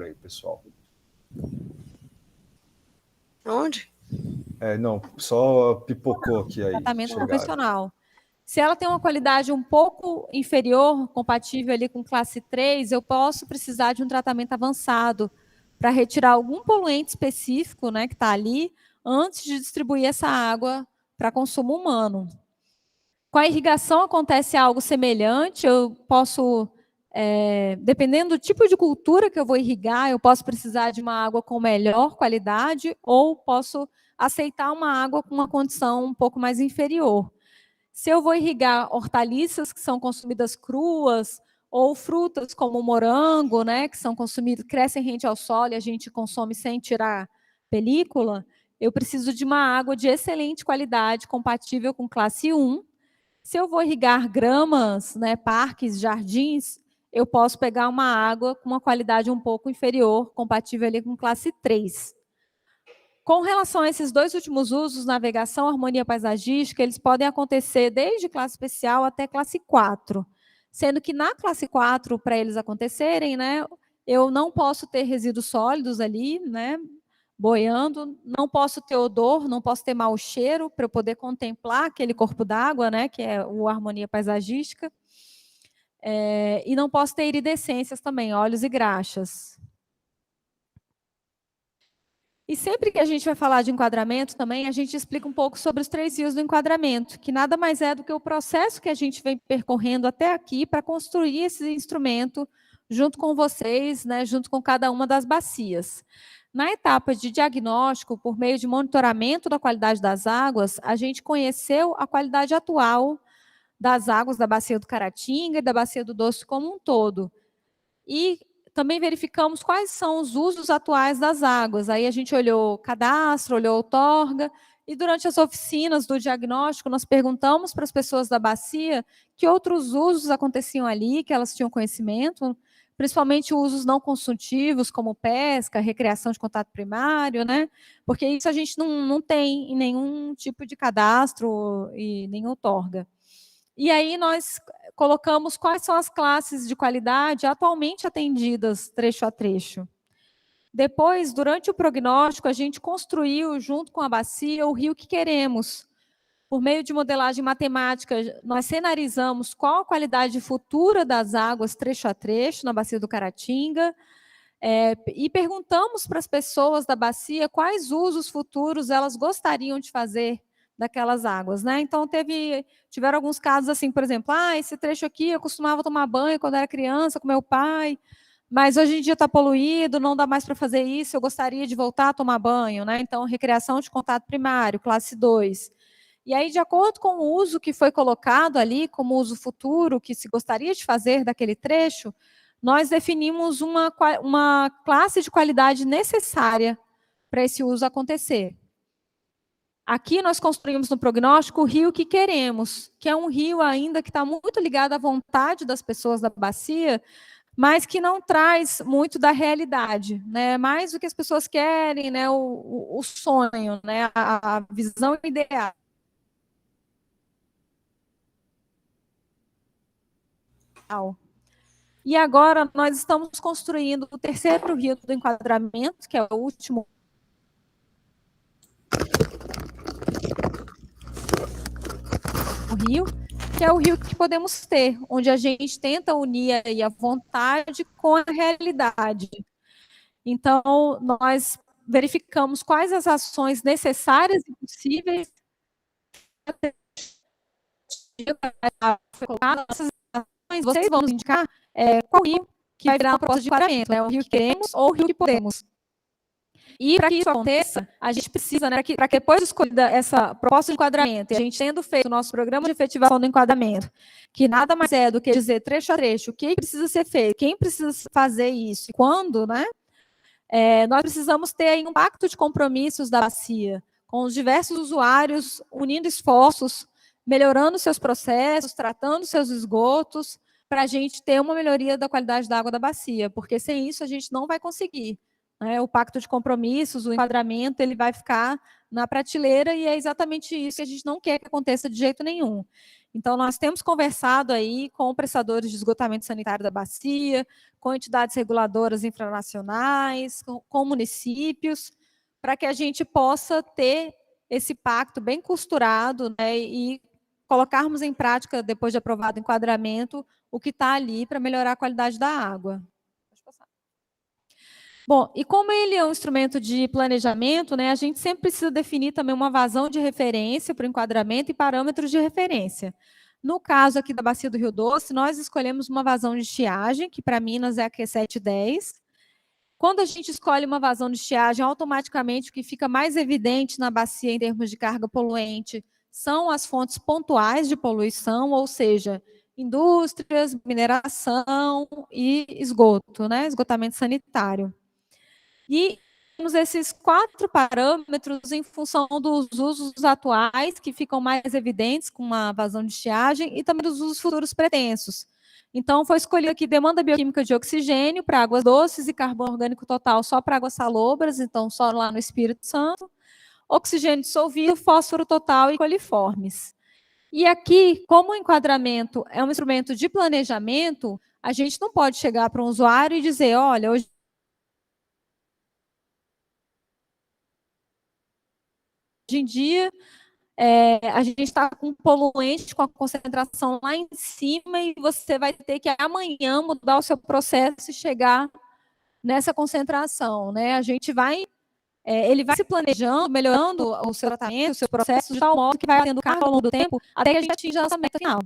aí, pessoal. Onde? Não, só pipocou aqui aí. Tratamento chegaram. profissional. Se ela tem uma qualidade um pouco inferior, compatível ali com classe 3, eu posso precisar de um tratamento avançado para retirar algum poluente específico, né, que está ali, antes de distribuir essa água para consumo humano. Com a irrigação acontece algo semelhante, eu posso, dependendo do tipo de cultura que eu vou irrigar, eu posso precisar de uma água com melhor qualidade ou posso aceitar uma água com uma condição um pouco mais inferior. Se eu vou irrigar hortaliças que são consumidas cruas, ou frutas como o morango, né, que são consumidas, crescem rente ao solo e a gente consome sem tirar película, eu preciso de uma água de excelente qualidade, compatível com classe 1. Se eu vou irrigar gramas, né, parques, jardins, eu posso pegar uma água com uma qualidade um pouco inferior, compatível ali com classe 3. Com relação a esses dois últimos usos, navegação, harmonia paisagística, eles podem acontecer desde classe especial até classe 4. Sendo que na classe 4, para eles acontecerem, né, eu não posso ter resíduos sólidos ali, né, boiando, não posso ter odor, não posso ter mau cheiro, para eu poder contemplar aquele corpo d'água, né, que é o harmonia paisagística. E não posso ter iridescências também, óleos e graxas. E sempre que a gente vai falar de enquadramento também, a gente explica um pouco sobre os 3 rios do enquadramento, que nada mais é do que o processo que a gente vem percorrendo até aqui para construir esse instrumento junto com vocês, né, junto com cada uma das bacias. Na etapa de diagnóstico, por meio de monitoramento da qualidade das águas, a gente conheceu a qualidade atual das águas da bacia do Caratinga e da bacia do Doce como um todo. E também verificamos quais são os usos atuais das águas. Aí a gente olhou cadastro, olhou outorga, e durante as oficinas do diagnóstico, nós perguntamos para as pessoas da bacia que outros usos aconteciam ali, que elas tinham conhecimento, principalmente usos não consultivos, como pesca, recreação de contato primário, né? Porque isso a gente não tem em nenhum tipo de cadastro e nem outorga. E aí nós colocamos quais são as classes de qualidade atualmente atendidas trecho a trecho. Depois, durante o prognóstico, a gente construiu, junto com a bacia, o rio que queremos. Por meio de modelagem matemática, nós cenarizamos qual a qualidade futura das águas trecho a trecho na bacia do Caratinga, e perguntamos para as pessoas da bacia quais usos futuros elas gostariam de fazer daquelas águas, né? Então, tiveram alguns casos assim, por exemplo, esse trecho aqui eu costumava tomar banho quando era criança com meu pai, mas hoje em dia está poluído, não dá mais para fazer isso, eu gostaria de voltar a tomar banho, né? Então, recreação de contato primário, classe 2. E aí, de acordo com o uso que foi colocado ali, como uso futuro, que se gostaria de fazer daquele trecho, nós definimos uma classe de qualidade necessária para esse uso acontecer. Aqui nós construímos no prognóstico o rio que queremos, que é um rio ainda que está muito ligado à vontade das pessoas da bacia, mas que não traz muito da realidade, né? Mais do que as pessoas querem, né? O sonho, né? A visão ideal. E agora nós estamos construindo o terceiro rio do enquadramento, que é o último rio, que é o rio que podemos ter, onde a gente tenta unir aí a vontade com a realidade. Então, nós verificamos quais as ações necessárias e possíveis. Vocês vão nos indicar qual rio que vai virar uma proposta de enquadramento, né? O rio que queremos ou o rio que podemos. E para que isso aconteça, a gente precisa, né, para que depois de escolhida essa proposta de enquadramento, e a gente tendo feito o nosso programa de efetivação do enquadramento, que nada mais é do que dizer trecho a trecho o que precisa ser feito, quem precisa fazer isso e quando, né? Nós precisamos ter aí um pacto de compromissos da bacia, com os diversos usuários unindo esforços, melhorando seus processos, tratando seus esgotos, para a gente ter uma melhoria da qualidade da água da bacia, porque sem isso a gente não vai conseguir. O pacto de compromissos, o enquadramento, ele vai ficar na prateleira e é exatamente isso que a gente não quer que aconteça de jeito nenhum. Então, nós temos conversado aí com prestadores de esgotamento sanitário da bacia, com entidades reguladoras infranacionais, com municípios, para que a gente possa ter esse pacto bem costurado, né, e colocarmos em prática, depois de aprovado o enquadramento, o que está ali para melhorar a qualidade da água. Bom, e como ele é um instrumento de planejamento, né, a gente sempre precisa definir também uma vazão de referência para o enquadramento e parâmetros de referência. No caso aqui da Bacia do Rio Doce, nós escolhemos uma vazão de estiagem, que para Minas é a Q710. Quando a gente escolhe uma vazão de estiagem, automaticamente o que fica mais evidente na bacia em termos de carga poluente são as fontes pontuais de poluição, ou seja, indústrias, mineração e esgoto, né, esgotamento sanitário. E temos esses 4 parâmetros em função dos usos atuais, que ficam mais evidentes com uma vazão de estiagem, e também dos usos futuros pretensos. Então, foi escolhido aqui demanda bioquímica de oxigênio para águas doces e carbono orgânico total só para águas salobras, então só lá no Espírito Santo, oxigênio dissolvido, fósforo total e coliformes. E aqui, como o enquadramento é um instrumento de planejamento, a gente não pode chegar para um usuário e dizer, olha, hoje em dia, a gente está com poluente, com a concentração lá em cima, e você vai ter que amanhã mudar o seu processo e chegar nessa concentração, né? A gente vai, ele vai se planejando, melhorando o seu tratamento, o seu processo, de tal modo que vai tendo carga ao longo do tempo, até que a gente atinja a nossa meta final.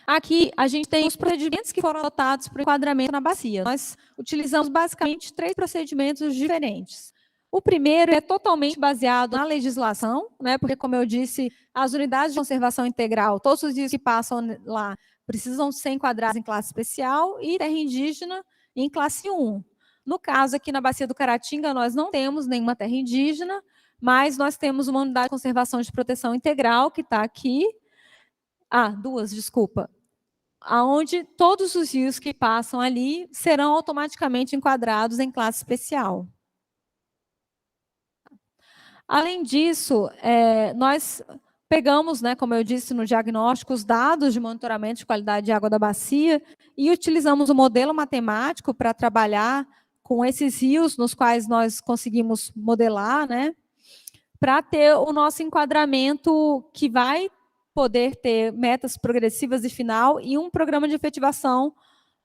Aqui, a gente tem os procedimentos que foram adotados para o enquadramento na bacia. Nós utilizamos basicamente 3 procedimentos diferentes. O primeiro é totalmente baseado na legislação, né, porque, como eu disse, as unidades de conservação integral, todos os dias que passam lá, precisam ser enquadrados em classe especial e terra indígena em classe 1. No caso, aqui na Bacia do Caratinga, nós não temos nenhuma terra indígena, mas nós temos uma unidade de conservação de proteção integral, que está aqui. Duas, desculpa. Aonde todos os rios que passam ali serão automaticamente enquadrados em classe especial. Além disso, nós pegamos, né, como eu disse no diagnóstico, os dados de monitoramento de qualidade de água da bacia e utilizamos o modelo matemático para trabalhar com esses rios nos quais nós conseguimos modelar, né, para ter o nosso enquadramento que vai poder ter metas progressivas e final e um programa de efetivação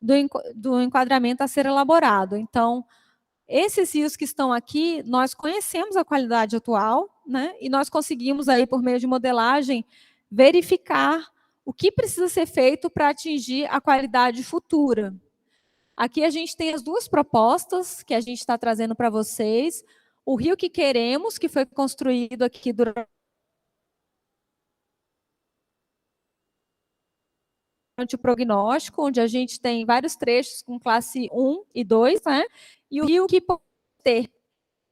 do enquadramento a ser elaborado. Então, esses rios que estão aqui, nós conhecemos a qualidade atual, né? E nós conseguimos aí, por meio de modelagem, verificar o que precisa ser feito para atingir a qualidade futura. Aqui a gente tem as 2 propostas que a gente está trazendo para vocês. O rio que queremos, que foi construído aqui durante o prognóstico, onde a gente tem vários trechos com classe 1 e 2, né? E o rio que pode ter,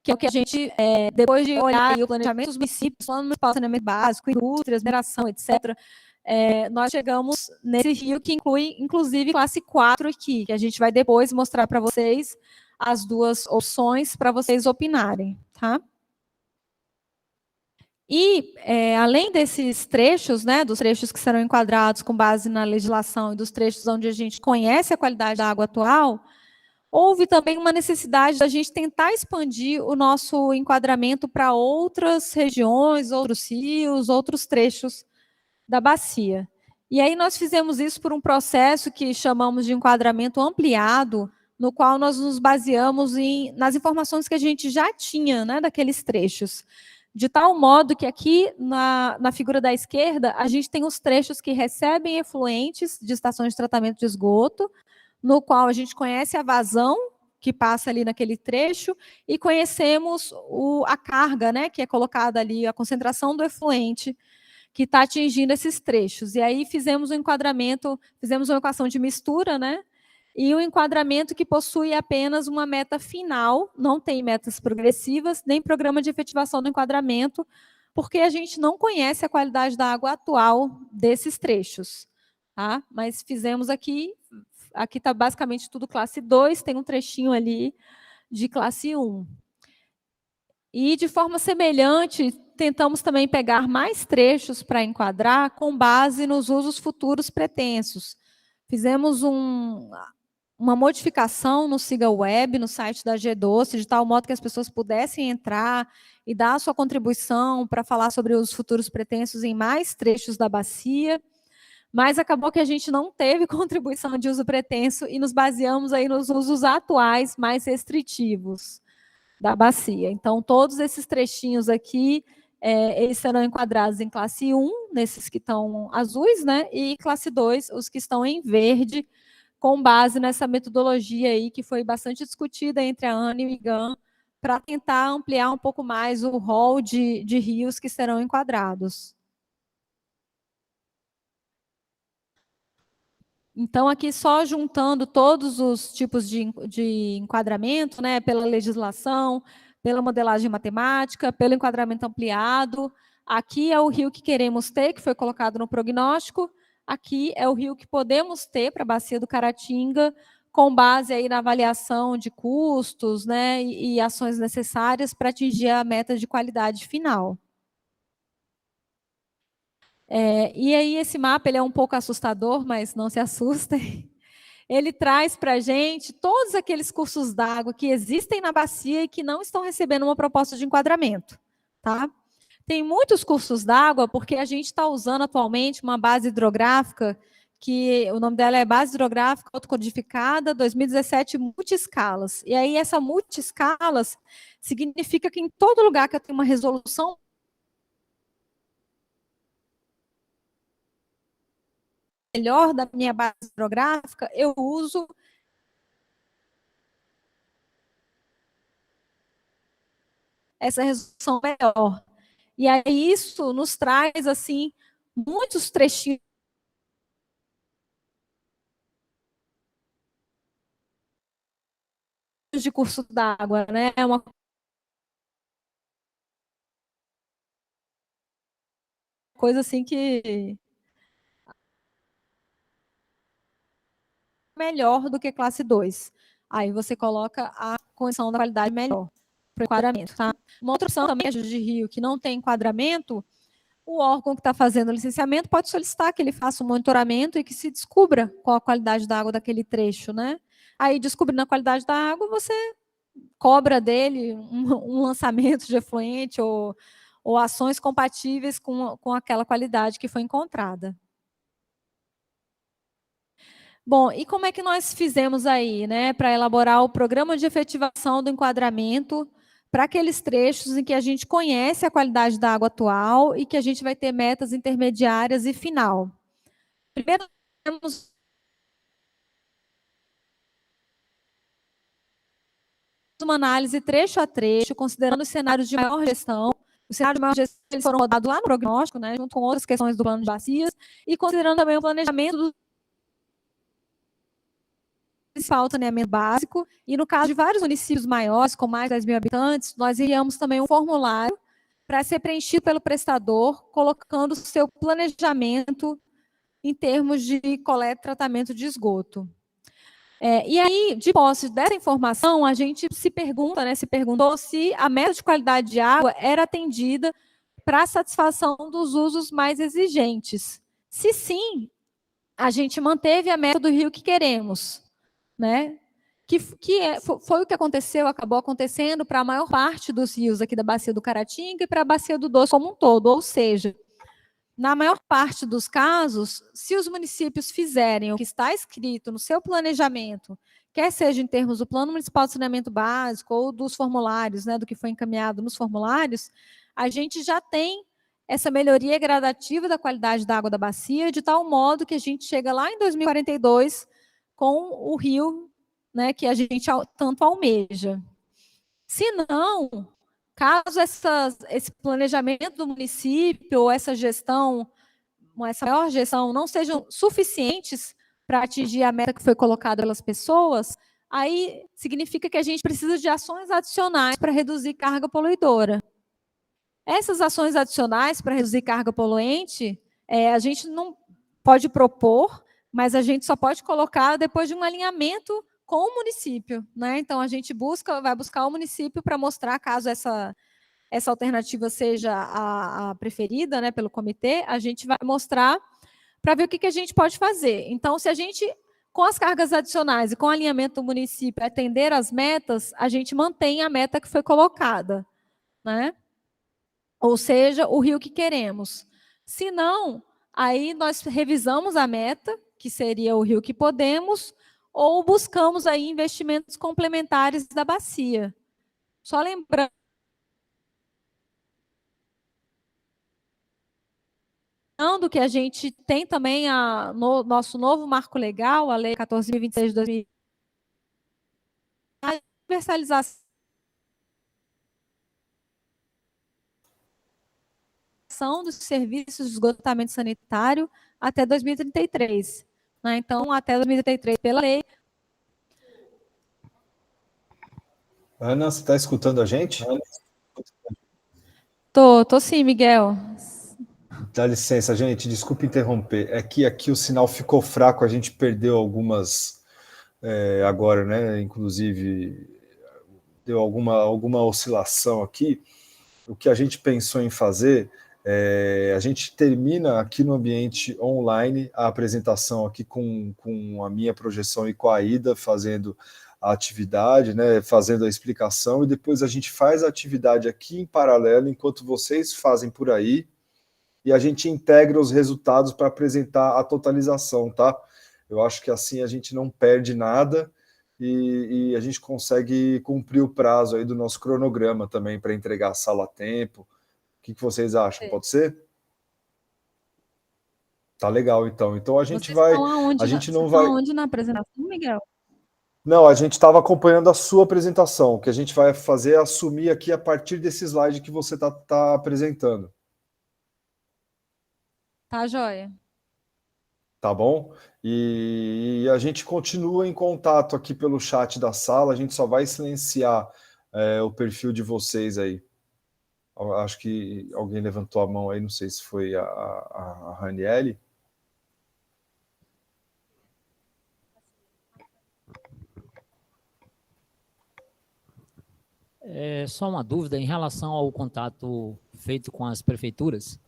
que é o que a gente, depois de olhar o planejamento dos municípios, plano municipal de saneamento básico, indústrias, mineração, etc., nós chegamos nesse rio que inclui, inclusive, classe 4 aqui, que a gente vai depois mostrar para vocês as 2 opções para vocês opinarem, tá? E, além desses trechos, né, dos trechos que serão enquadrados com base na legislação e dos trechos onde a gente conhece a qualidade da água atual, houve também uma necessidade da gente tentar expandir o nosso enquadramento para outras regiões, outros rios, outros trechos da bacia. E aí nós fizemos isso por um processo que chamamos de enquadramento ampliado, no qual nós nos baseamos nas informações que a gente já tinha, né, daqueles trechos. De tal modo que aqui, na figura da esquerda, a gente tem os trechos que recebem efluentes de estações de tratamento de esgoto, no qual a gente conhece a vazão que passa ali naquele trecho e conhecemos a carga, né, que é colocada ali, a concentração do efluente que está atingindo esses trechos. E aí fizemos um enquadramento, fizemos uma equação de mistura, né, e um enquadramento que possui apenas uma meta final, não tem metas progressivas, nem programa de efetivação do enquadramento, porque a gente não conhece a qualidade da água atual desses trechos. Tá? Mas fizemos aqui está basicamente tudo classe 2, tem um trechinho ali de classe 1. E, de forma semelhante, tentamos também pegar mais trechos para enquadrar com base nos usos futuros pretensos. Fizemos uma modificação no Siga Web, no site da G12, de tal modo que as pessoas pudessem entrar e dar a sua contribuição para falar sobre os futuros pretensos em mais trechos da bacia, mas acabou que a gente não teve contribuição de uso pretenso e nos baseamos aí nos usos atuais mais restritivos da bacia. Então, todos esses trechinhos aqui, eles serão enquadrados em classe 1, nesses que estão azuis, né? E classe 2, os que estão em verde, com base nessa metodologia aí que foi bastante discutida entre a ANA e o IGAM, para tentar ampliar um pouco mais o rol de rios que serão enquadrados. Então, aqui só juntando todos os tipos de enquadramento, né, pela legislação, pela modelagem matemática, pelo enquadramento ampliado. Aqui é o rio que queremos ter, que foi colocado no prognóstico. Aqui é o rio que podemos ter para a bacia do Caratinga, com base aí na avaliação de custos, né, e ações necessárias para atingir a meta de qualidade final. E aí esse mapa ele é um pouco assustador, mas não se assustem. Ele traz para a gente todos aqueles cursos d'água que existem na bacia e que não estão recebendo uma proposta de enquadramento. Tá? Tem muitos cursos d'água porque a gente está usando atualmente uma base hidrográfica, que o nome dela é Base Hidrográfica Autocodificada 2017 Multiescalas. E aí essa multiescalas significa que em todo lugar que eu tenho uma resolução melhor da minha base hidrográfica, eu uso essa resolução melhor. E aí isso nos traz, assim, muitos trechinhos de curso d'água, né? É uma coisa assim que melhor do que classe 2. Aí você coloca a condição da qualidade melhor para o enquadramento, tá? Uma outra opção também de rio que não tem enquadramento, o órgão que está fazendo o licenciamento pode solicitar que ele faça um monitoramento e que se descubra qual a qualidade da água daquele trecho, né? Aí, descobrindo a qualidade da água, você cobra dele um lançamento de efluente ou ações compatíveis com aquela qualidade que foi encontrada. Bom, e como é que nós fizemos aí, né, para elaborar o programa de efetivação do enquadramento para aqueles trechos em que a gente conhece a qualidade da água atual e que a gente vai ter metas intermediárias e final? Primeiro, temos uma análise trecho a trecho, considerando os cenários de maior gestão. Os cenários de maior gestão eles foram rodados lá no prognóstico, né, junto com outras questões do plano de bacias, e considerando também o planejamento do principal saneamento básico, e no caso de vários municípios maiores, com mais de 10 mil habitantes, nós enviamos também um formulário para ser preenchido pelo prestador, colocando o seu planejamento em termos de coleta e tratamento de esgoto. E aí, de posse dessa informação, a gente se pergunta, né, se perguntou se a meta de qualidade de água era atendida para a satisfação dos usos mais exigentes. Se sim, a gente manteve a meta do rio que queremos, né? Foi o que aconteceu, acabou acontecendo para a maior parte dos rios aqui da bacia do Caratinga e para a bacia do Doce como um todo, ou seja, na maior parte dos casos, se os municípios fizerem o que está escrito no seu planejamento, quer seja em termos do Plano Municipal de Saneamento Básico ou dos formulários, né, do que foi encaminhado nos formulários, a gente já tem essa melhoria gradativa da qualidade da água da bacia, de tal modo que a gente chega lá em 2042 com o rio, né, que a gente tanto almeja. Se não, caso esse planejamento do município ou essa gestão, essa maior gestão, não sejam suficientes para atingir a meta que foi colocada pelas pessoas, aí significa que a gente precisa de ações adicionais para reduzir carga poluidora. Essas ações adicionais para reduzir carga poluente, a gente não pode propor, mas a gente só pode colocar depois de um alinhamento com o município, né? Então a gente vai buscar o município para mostrar caso essa alternativa seja a preferida, né, pelo comitê, a gente vai mostrar para ver o que a gente pode fazer. Então, se a gente, com as cargas adicionais e com o alinhamento do município, atender as metas, a gente mantém a meta que foi colocada, né? Ou seja, o rio que queremos. Se não, aí nós revisamos a meta, que seria o rio que podemos, ou buscamos aí investimentos complementares da bacia. Só lembrando que a gente tem também nosso novo marco legal, a Lei 14.026 de 2020, a universalização dos serviços de esgotamento sanitário até 2033. Né? Então, até 2033, pela lei. Ana, você está escutando a gente? Tô sim, Miguel. Dá licença, gente, desculpa interromper. É que aqui o sinal ficou fraco, a gente perdeu algumas agora, né? Inclusive, deu alguma oscilação aqui. O que a gente pensou em fazer a gente termina aqui no ambiente online a apresentação aqui com a minha projeção e com a Aida fazendo a atividade, né, fazendo a explicação, e depois a gente faz a atividade aqui em paralelo, enquanto vocês fazem por aí, e a gente integra os resultados para apresentar a totalização, tá? Eu acho que assim a gente não perde nada e a gente consegue cumprir o prazo aí do nosso cronograma também para entregar a sala a tempo. O que vocês acham? Pode ser? Tá legal, então. Então a gente Vocês vai. estão aonde, A gente não estão vai. aonde na apresentação, Miguel? Não, a gente estava acompanhando a sua apresentação. O que a gente vai fazer é assumir aqui a partir desse slide que você tá apresentando. Tá, joia. Tá bom? E a gente continua em contato aqui pelo chat da sala, a gente só vai silenciar o perfil de vocês aí. Acho que alguém levantou a mão aí, não sei se foi a Raniele. Só uma dúvida em relação ao contato feito com as prefeituras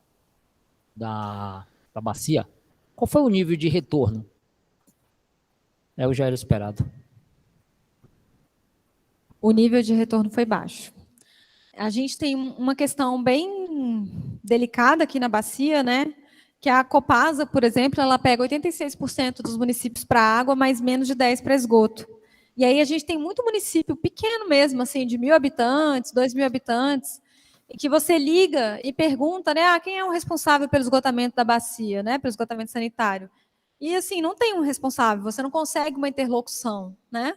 da bacia. Qual foi o nível de retorno? O já era esperado. O nível de retorno foi baixo. A gente tem uma questão bem delicada aqui na bacia, né? Que a Copasa, por exemplo, ela pega 86% dos municípios para água, mas menos de 10% para esgoto. E aí a gente tem muito município pequeno mesmo, assim, de 1.000 habitantes, 2.000 habitantes, e que você liga e pergunta, né, quem é o responsável pelo esgotamento da bacia, né, pelo esgotamento sanitário. E assim, não tem um responsável, você não consegue uma interlocução, né?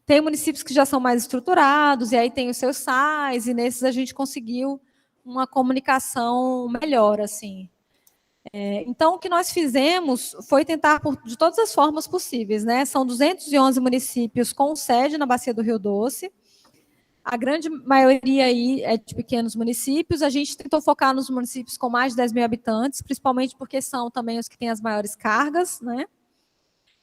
Tem municípios que já são mais estruturados, e aí tem os seus SAIs, e nesses a gente conseguiu uma comunicação melhor, assim. Então, o que nós fizemos foi tentar, de todas as formas possíveis, né? São 211 municípios com sede na Bacia do Rio Doce. A grande maioria aí é de pequenos municípios. A gente tentou focar nos municípios com mais de 10.000 habitantes, principalmente porque são também os que têm as maiores cargas, né?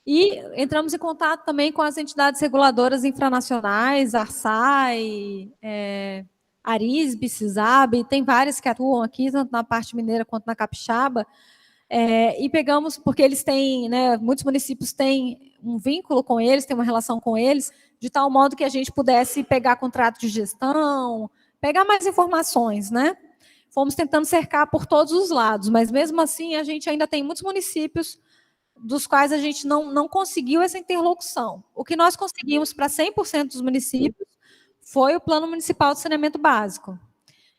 E entramos em contato também com as entidades reguladoras infranacionais, ARSAI, Arisbe, CISAB, tem várias que atuam aqui, tanto na parte mineira quanto na capixaba, e pegamos, porque eles têm, né, muitos municípios têm um vínculo com eles, têm uma relação com eles, de tal modo que a gente pudesse pegar contrato de gestão, pegar mais informações, né? Fomos tentando cercar por todos os lados, mas mesmo assim a gente ainda tem muitos municípios dos quais a gente não conseguiu essa interlocução. O que nós conseguimos para 100% dos municípios foi o Plano Municipal de Saneamento Básico.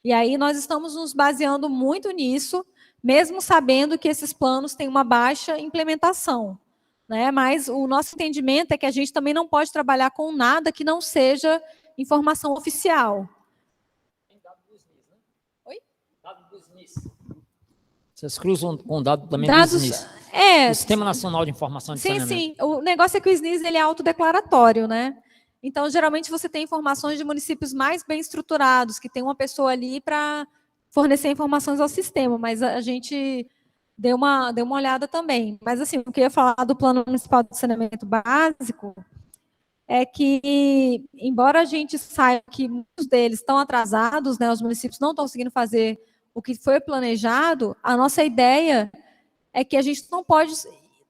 E aí nós estamos nos baseando muito nisso, mesmo sabendo que esses planos têm uma baixa implementação, né? Mas o nosso entendimento é que a gente também não pode trabalhar com nada que não seja informação oficial. Tem dado do SNIS, né? Oi? Dado do SNIS. Vocês cruzam com dado também do SNIS. O Sistema Nacional de Informação de Saneamento. Sim. O negócio é que o SNIS ele é autodeclaratório, né? Então, geralmente, você tem informações de municípios mais bem estruturados, que tem uma pessoa ali para fornecer informações ao sistema, mas a gente deu uma olhada também. Mas, assim, eu queria falar do Plano Municipal de Saneamento Básico, é que, embora a gente saiba que muitos deles estão atrasados, né, os municípios não estão conseguindo fazer o que foi planejado, a nossa ideia é que a gente não pode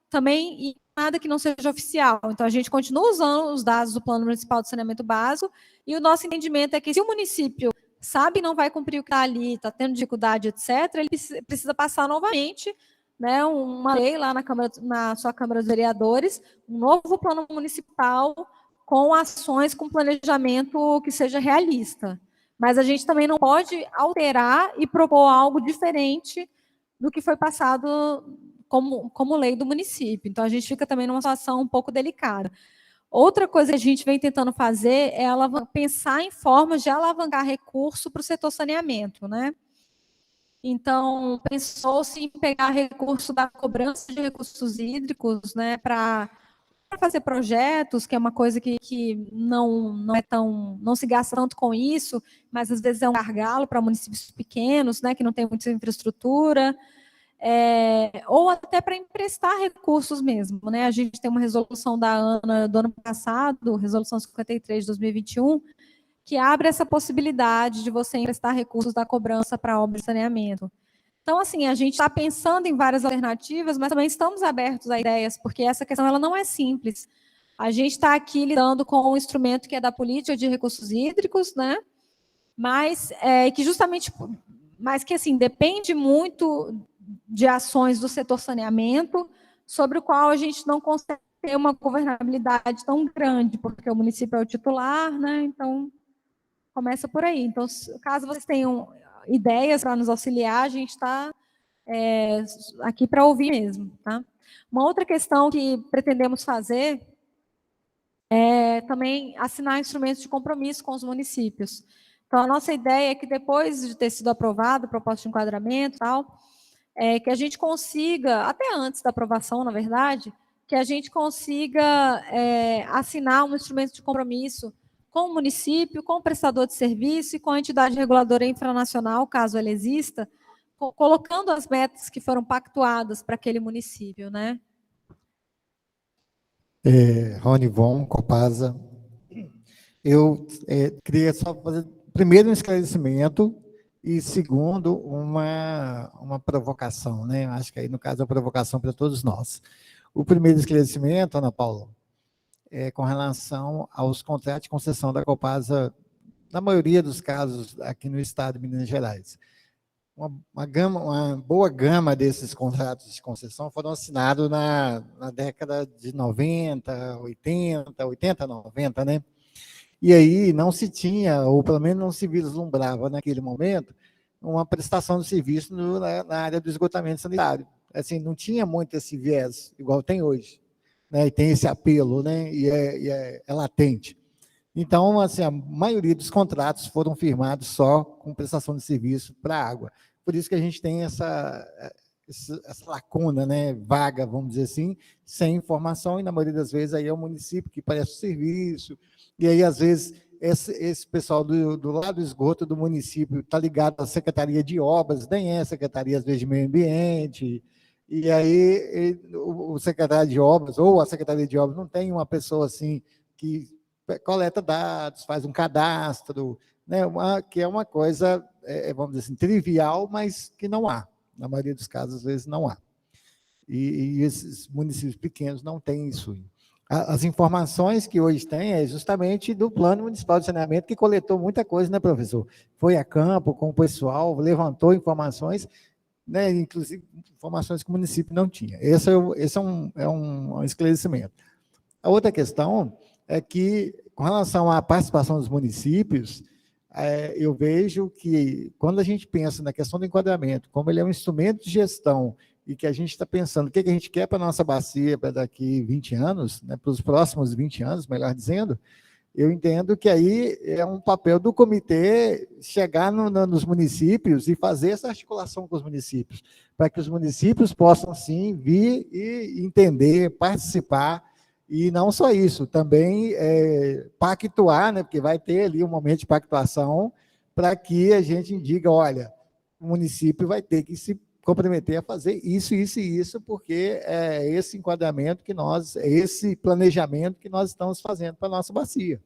também ir nada que não seja oficial. Então, a gente continua usando os dados do Plano Municipal de Saneamento Básico, e o nosso entendimento é que se o município sabe não vai cumprir o que está ali, está tendo dificuldade, etc., ele precisa passar novamente, né, uma lei lá na sua Câmara dos Vereadores, um novo plano municipal com ações, com planejamento que seja realista. Mas a gente também não pode alterar e propor algo diferente do que foi passado como lei do município. Então, a gente fica também numa situação um pouco delicada. Outra coisa que a gente vem tentando fazer é pensar em formas de alavancar recurso para o setor saneamento, né? Então, pensou-se em pegar recurso da cobrança de recursos hídricos, né, para fazer projetos, que é uma coisa que não é tão, não se gasta tanto com isso, mas às vezes é um gargalo para municípios pequenos, né, que não tem muita infraestrutura, ou até para emprestar recursos mesmo, né? A gente tem uma resolução da ANA do ano passado, resolução 53 de 2021, que abre essa possibilidade de você emprestar recursos da cobrança para obras de saneamento. Então, assim, a gente está pensando em várias alternativas, mas também estamos abertos a ideias, porque essa questão ela não é simples. A gente está aqui lidando com um instrumento que é da política de recursos hídricos, né? Mas que justamente, mas que assim depende muito de ações do setor saneamento, sobre o qual a gente não consegue ter uma governabilidade tão grande, porque o município é o titular, né? Então começa por aí. Então, caso vocês tenham ideias para nos auxiliar, a gente está aqui para ouvir mesmo, tá? Uma outra questão que pretendemos fazer é também assinar instrumentos de compromisso com os municípios. Então, a nossa ideia é que depois de ter sido aprovado a proposta de enquadramento e tal, que a gente consiga, até antes da aprovação, na verdade, que a gente consiga assinar um instrumento de compromisso com o município, com o prestador de serviço e com a entidade reguladora infranacional, caso ela exista, colocando as metas que foram pactuadas para aquele município, né? Rony Von, Copasa. Eu queria só fazer, primeiro, um esclarecimento e, segundo, uma provocação, né? Acho que aí, no caso, é uma provocação para todos nós. O primeiro esclarecimento, Ana Paula, é com relação aos contratos de concessão da Copasa, na maioria dos casos aqui no estado de Minas Gerais. Uma boa gama desses contratos de concessão foram assinados na década de 90, 80, 90, né? E aí não se tinha, ou pelo menos não se vislumbrava naquele momento, uma prestação de serviço na área do esgotamento sanitário. Assim, não tinha muito esse viés, igual tem hoje, né? E tem esse apelo, né? E é latente. Então, assim, a maioria dos contratos foram firmados só com prestação de serviço para água. Por isso que a gente tem essa lacuna, né, vaga, vamos dizer assim, sem informação, e na maioria das vezes aí é o município que presta o serviço, e aí às vezes esse pessoal do lado do esgoto do município está ligado à Secretaria de Obras, nem é a Secretaria, às vezes, de Meio Ambiente, e aí o secretário de Obras, ou a Secretaria de Obras, não tem uma pessoa assim que coleta dados, faz um cadastro, né, que é uma coisa, vamos dizer assim, trivial, mas que não há. Na maioria dos casos, às vezes, não há. E esses municípios pequenos não têm isso. As informações que hoje tem é justamente do Plano Municipal de Saneamento, que coletou muita coisa, né, professor? Foi a campo com o pessoal, levantou informações, né, inclusive informações que o município não tinha. Esse é um esclarecimento. A outra questão é que, com relação à participação dos municípios, eu vejo que, quando a gente pensa na questão do enquadramento, como ele é um instrumento de gestão, e que a gente está pensando o que a gente quer para a nossa bacia para daqui 20 anos, né, para os próximos 20 anos, melhor dizendo, eu entendo que aí é um papel do comitê chegar nos municípios e fazer essa articulação com os municípios, para que os municípios possam, sim, vir e entender, participar. E não só isso, também pactuar, né, porque vai ter ali um momento de pactuação para que a gente diga, olha, o município vai ter que se comprometer a fazer isso, isso e isso, porque é esse enquadramento que nós, é esse planejamento que nós estamos fazendo para a nossa bacia.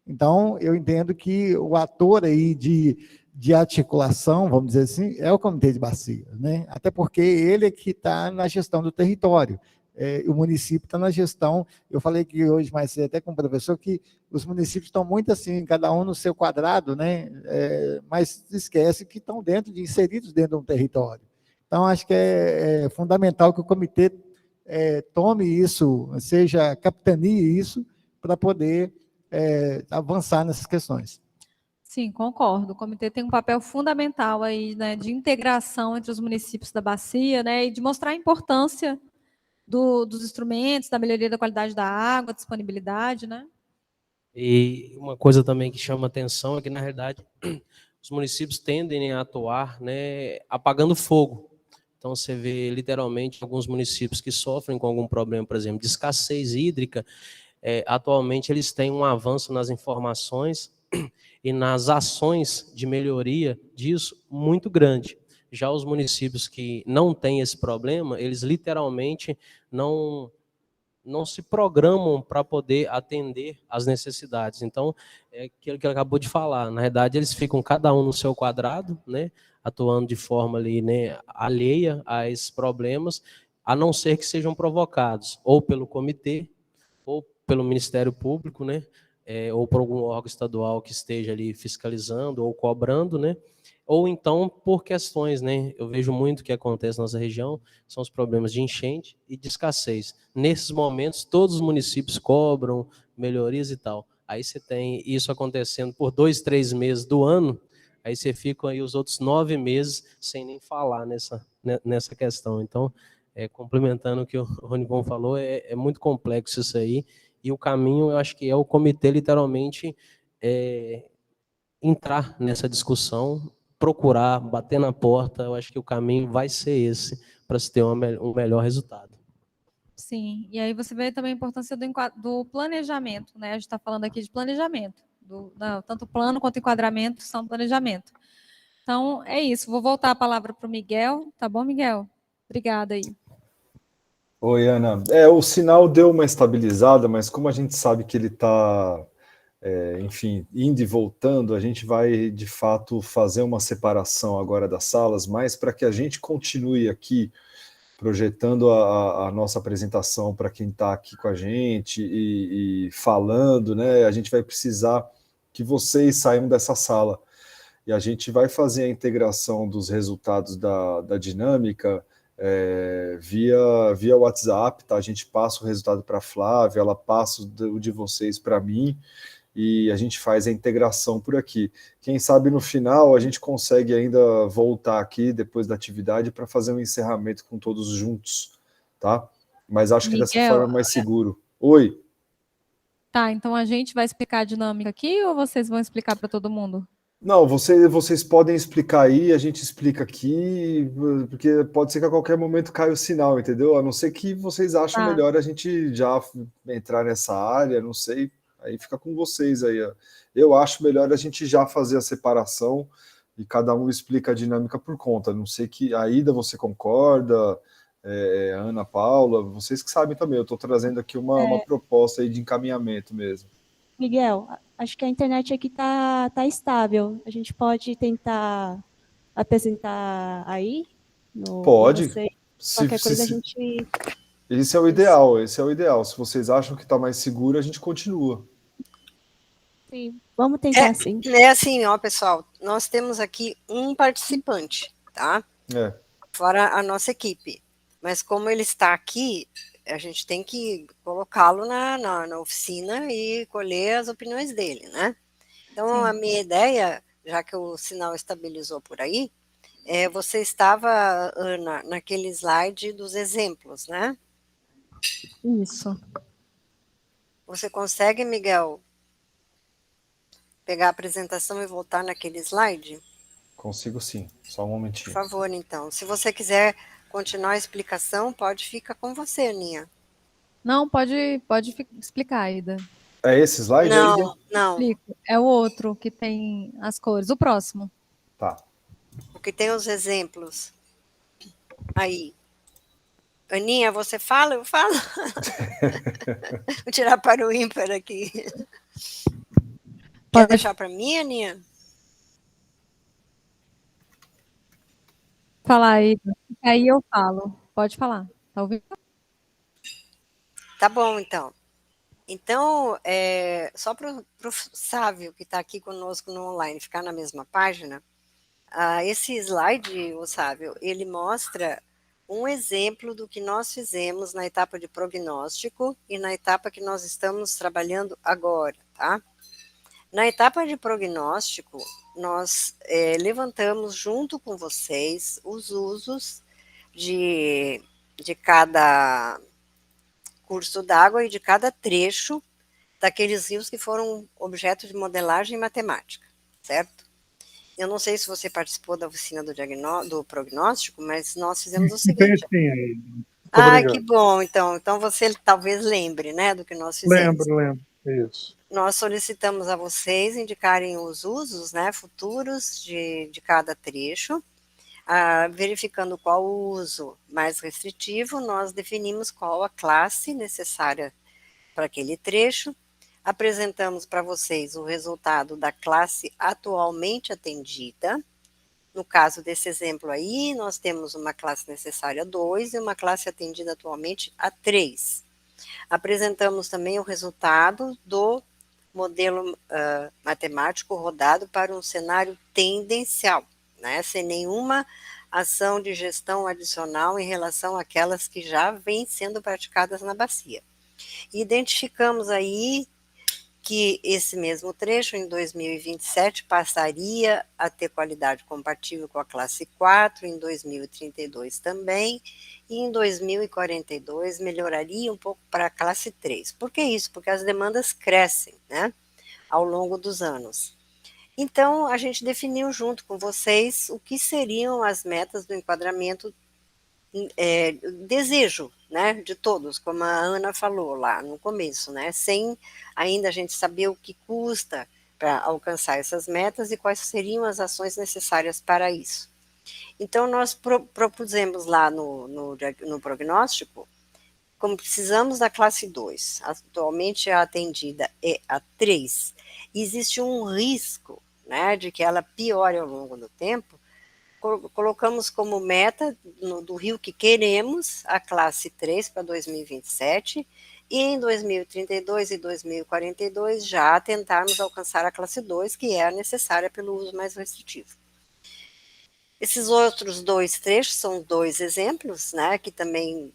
Então, eu entendo que o ator aí de articulação, vamos dizer assim, é o Comitê de Bacia, né? Até porque ele é que está na gestão do território. O município está na gestão. Eu falei que hoje, mais cedo, até com o professor, que os municípios estão muito assim, cada um no seu quadrado, né? Mas esquece que estão inseridos dentro de um território. Então, acho que é fundamental que o comitê tome isso, seja, capitanie isso, para poder avançar nessas questões. Sim, concordo. O comitê tem um papel fundamental aí, né, de integração entre os municípios da bacia, né, e de mostrar a importância dos instrumentos, da melhoria da qualidade da água, disponibilidade, né? E uma coisa também que chama atenção é que, na realidade, os municípios tendem a atuar, né, apagando fogo. Então, você vê, literalmente, alguns municípios que sofrem com algum problema, por exemplo, de escassez hídrica. Atualmente, eles têm um avanço nas informações e nas ações de melhoria disso muito grande. Já os municípios que não têm esse problema, eles literalmente não se programam para poder atender às necessidades. Então, é aquilo que ele acabou de falar. Na verdade, eles ficam cada um no seu quadrado, né, atuando de forma ali, né, alheia a esses problemas, a não ser que sejam provocados ou pelo comitê, ou pelo Ministério Público, né, ou por algum órgão estadual que esteja ali fiscalizando ou cobrando, né, ou então por questões, né, eu vejo muito que acontece na nossa região, são os problemas de enchente e de escassez. Nesses momentos, todos os municípios cobram melhorias e tal. Aí você tem isso acontecendo por 2, 3 meses do ano, aí você fica aí os outros 9 meses sem nem falar nessa questão. Então, complementando o que o Ronivon falou, é muito complexo isso aí, e o caminho, eu acho que é o comitê literalmente entrar nessa discussão, procurar, bater na porta. Eu acho que o caminho vai ser esse, para se ter um melhor resultado. Sim, e aí você vê também a importância do planejamento, né? A gente está falando aqui de planejamento, tanto plano quanto enquadramento são planejamento. Então, é isso. Vou voltar a palavra para o Miguel, tá bom, Miguel? Obrigada aí. Oi, Ana. O sinal deu uma estabilizada, mas como a gente sabe que ele está, enfim, indo e voltando, a gente vai, de fato, fazer uma separação agora das salas, mas para que a gente continue aqui projetando a nossa apresentação para quem está aqui com a gente e falando, né, a gente vai precisar que vocês saiam dessa sala. E a gente vai fazer a integração dos resultados da dinâmica via WhatsApp, tá? A gente passa o resultado para a Flávia, ela passa o de vocês para mim, e a gente faz a integração por aqui. Quem sabe no final a gente consegue ainda voltar aqui depois da atividade para fazer um encerramento com todos juntos, tá? Mas acho que dessa forma é mais seguro. Oi? Tá, então a gente vai explicar a dinâmica aqui ou vocês vão explicar para todo mundo? Não, vocês podem explicar aí, a gente explica aqui, porque pode ser que a qualquer momento caia o sinal, entendeu? A não ser que vocês achem melhor a gente já entrar nessa área, não sei, aí fica com vocês aí. Eu acho melhor a gente já fazer a separação e cada um explica a dinâmica por conta. Não sei que a Ida você concorda, a Ana Paula, vocês que sabem também, eu estou trazendo aqui uma proposta aí de encaminhamento mesmo. Miguel, acho que a internet aqui tá estável. A gente pode tentar apresentar aí? Pode. Qualquer coisa a gente... Esse é o ideal. Se vocês acham que está mais seguro, a gente continua. Sim, vamos tentar sim. É assim, ó, pessoal, nós temos aqui um participante, tá? Fora a nossa equipe. Mas como ele está aqui, a gente tem que colocá-lo na oficina e colher as opiniões dele, né? Então, sim, a minha ideia, já que o sinal estabilizou por aí, você estava, Ana, naquele slide dos exemplos, né? Isso. Você consegue, Miguel, pegar a apresentação e voltar naquele slide? Consigo sim, só um momentinho. Por favor, então. Se você quiser continuar a explicação, ficar com você, Aninha. Não, pode explicar, Aida. É esse slide? Não. Explico. É o outro que tem as cores. O próximo. Tá. O que tem os exemplos. Aí. Aninha, você fala? Eu falo. Vou tirar para o ímpar aqui. Quer deixar para mim, Aninha? Falar aí eu falo. Pode falar. Tá ouvindo? Tá bom, então. Então, só para o Sávio, que está aqui conosco no online, ficar na mesma página, esse slide, o Sávio, ele mostra um exemplo do que nós fizemos na etapa de prognóstico e na etapa que nós estamos trabalhando agora, tá? Na etapa de prognóstico, nós levantamos junto com vocês os usos de cada curso d'água e de cada trecho daqueles rios que foram objeto de modelagem matemática, certo? Eu não sei se você participou da oficina do prognóstico, mas nós fizemos o seguinte. Que bom, então você talvez lembre, né, do que nós fizemos. Lembro, isso. Nós solicitamos a vocês indicarem os usos, né, futuros de cada trecho, verificando qual o uso mais restritivo, nós definimos qual a classe necessária para aquele trecho, apresentamos para vocês o resultado da classe atualmente atendida. No caso desse exemplo aí, nós temos uma classe necessária 2 e uma classe atendida atualmente a 3. Apresentamos também o resultado do modelo matemático rodado para um cenário tendencial, né, sem nenhuma ação de gestão adicional em relação àquelas que já vêm sendo praticadas na bacia. Identificamos aí que esse mesmo trecho, em 2027, passaria a ter qualidade compatível com a classe 4, em 2032 também, e em 2042 melhoraria um pouco para a classe 3. Por que isso? Porque as demandas crescem, né, ao longo dos anos. Então, a gente definiu junto com vocês o que seriam as metas do enquadramento desejo, né, de todos, como a Ana falou lá no começo, né, sem ainda a gente saber o que custa para alcançar essas metas e quais seriam as ações necessárias para isso. Então, nós propusemos lá no prognóstico, como precisamos da classe 2, atualmente a atendida é a 3, existe um risco, né, de que ela piore ao longo do tempo, colocamos como meta do rio que queremos a classe 3 para 2027 e em 2032 e 2042 já tentarmos alcançar a classe 2, que é a necessária pelo uso mais restritivo. Esses outros 2 trechos são 2 exemplos, né, que também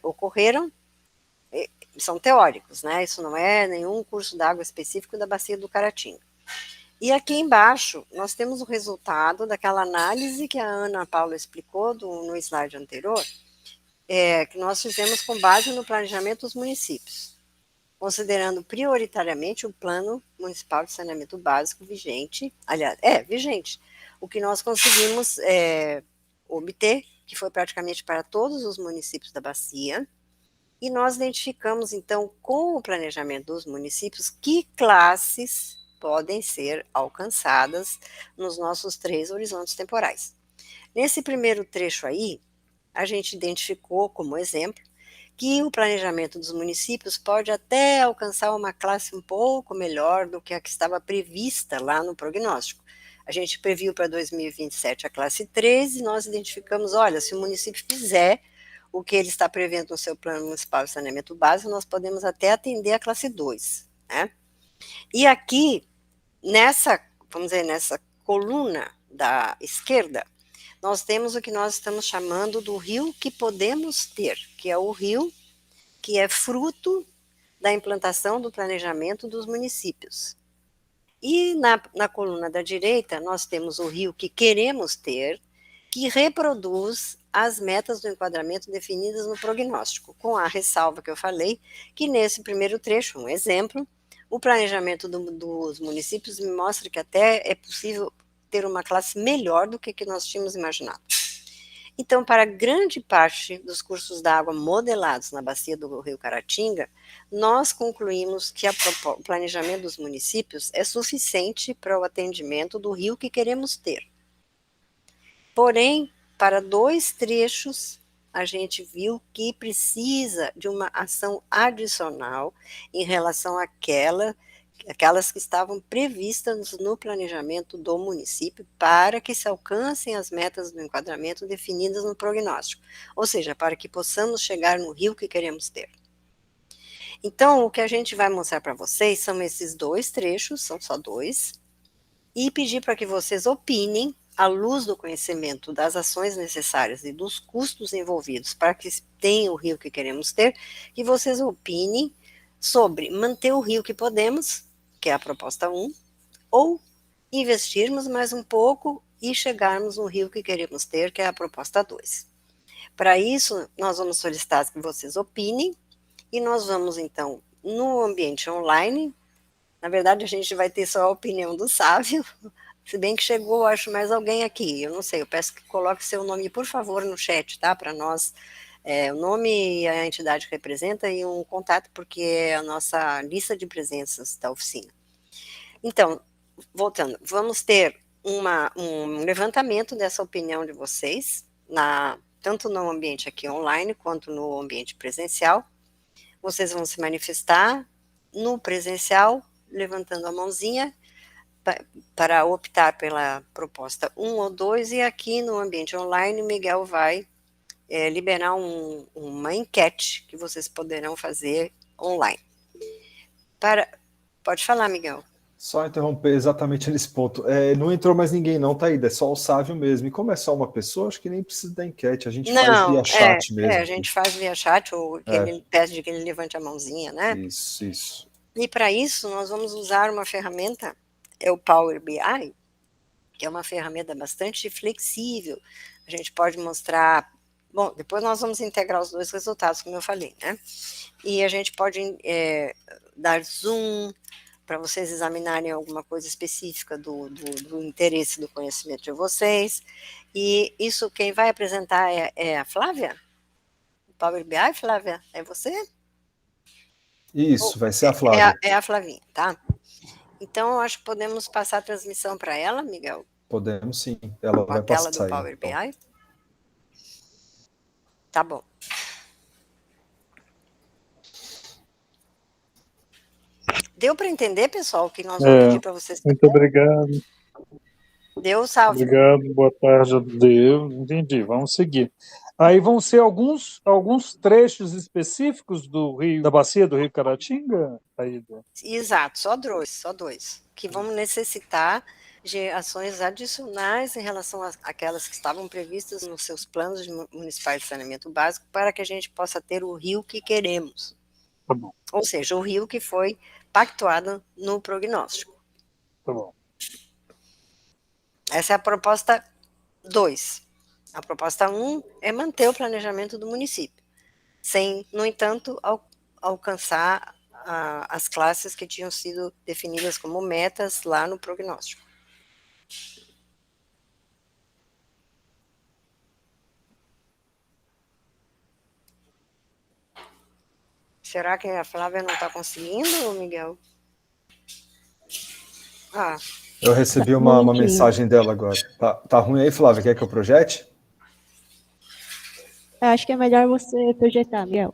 ocorreram, são teóricos, né, isso não é nenhum curso d'água específico da bacia do Caratinga. E aqui embaixo, nós temos o resultado daquela análise que a Ana Paula explicou no slide anterior, que nós fizemos com base no planejamento dos municípios, considerando prioritariamente o Plano Municipal de Saneamento Básico vigente, vigente, o que nós conseguimos obter, que foi praticamente para todos os municípios da bacia, e nós identificamos, então, com o planejamento dos municípios, que classes podem ser alcançadas nos nossos 3 horizontes temporais. Nesse primeiro trecho aí, a gente identificou como exemplo que o planejamento dos municípios pode até alcançar uma classe um pouco melhor do que a que estava prevista lá no prognóstico. A gente previu para 2027 a classe 3 e nós identificamos, olha, se o município fizer o que ele está prevendo no seu Plano Municipal de Saneamento Básico, nós podemos até atender a classe 2, né? E aqui, nessa coluna da esquerda, nós temos o que nós estamos chamando do rio que podemos ter, que é o rio que é fruto da implantação do planejamento dos municípios. E na coluna da direita, nós temos o rio que queremos ter, que reproduz as metas do enquadramento definidas no prognóstico, com a ressalva que eu falei, que nesse primeiro trecho, um exemplo, o planejamento dos municípios me mostra que até é possível ter uma classe melhor do que nós tínhamos imaginado. Então, para grande parte dos cursos d'água modelados na bacia do Rio Caratinga, nós concluímos que o planejamento dos municípios é suficiente para o atendimento do rio que queremos ter. Porém, para 2 trechos, a gente viu que precisa de uma ação adicional em relação àquelas que estavam previstas no planejamento do município para que se alcancem as metas do enquadramento definidas no prognóstico, ou seja, para que possamos chegar no rio que queremos ter. Então, o que a gente vai mostrar para vocês são esses 2 trechos, são só 2, e pedir para que vocês opinem, à luz do conhecimento das ações necessárias e dos custos envolvidos para que tenha o rio que queremos ter, que vocês opinem sobre manter o rio que podemos, que é a proposta 1, ou investirmos mais um pouco e chegarmos no rio que queremos ter, que é a proposta 2. Para isso, nós vamos solicitar que vocês opinem, e nós vamos, então, no ambiente online. Na verdade, a gente vai ter só a opinião do Sávio, se bem que chegou, acho, mais alguém aqui, eu não sei, eu peço que coloque seu nome, por favor, no chat, tá, para nós, o nome e a entidade que representa e um contato, porque é a nossa lista de presenças da oficina. Então, voltando, vamos ter um levantamento dessa opinião de vocês, tanto no ambiente aqui online, quanto no ambiente presencial. Vocês vão se manifestar no presencial, levantando a mãozinha, para optar pela proposta 1 ou 2, e aqui no ambiente online, o Miguel vai liberar uma enquete que vocês poderão fazer online. Pode falar, Miguel. Só interromper exatamente nesse ponto. Não entrou mais ninguém não, Thaída, é só o Sávio mesmo. E como é só uma pessoa, acho que nem precisa da enquete, a gente faz via chat mesmo. A gente faz via chat, ou ele pede que ele levante a mãozinha, né? Isso. E para isso, nós vamos usar uma ferramenta, é o Power BI, que é uma ferramenta bastante flexível. A gente pode mostrar... Bom, depois nós vamos integrar os 2 resultados, como eu falei, né? E a gente pode dar zoom para vocês examinarem alguma coisa específica do interesse do conhecimento de vocês. E isso, quem vai apresentar é a Flávia? O Power BI, Flávia? É você? Isso, vai ser a Flávia. É a Flavinha, tá? Então, eu acho que podemos passar a transmissão para ela, Miguel? Podemos sim, ela vai passar. Com a tela do Power BI? Tá bom. Deu para entender, pessoal, o que nós vamos pedir para vocês? Muito obrigado. Deu, Salve. Obrigado, boa tarde. Deu, entendi, vamos seguir. Aí vão ser alguns trechos específicos do rio, da bacia do Rio Caratinga, Aida? Exato, só 2, que vamos necessitar de ações adicionais em relação àquelas que estavam previstas nos seus planos municipais de saneamento básico, para que a gente possa ter o rio que queremos. Tá bom. Ou seja, o rio que foi pactuado no prognóstico. Tá bom. Essa é a proposta 2. A proposta 1 é manter o planejamento do município, sem, no entanto, alcançar as classes que tinham sido definidas como metas lá no prognóstico. Será que a Flávia não está conseguindo, Miguel? Eu recebi uma mensagem dela agora. Tá ruim aí, Flávia? Quer que eu projete? Eu acho que é melhor você projetar, Miguel.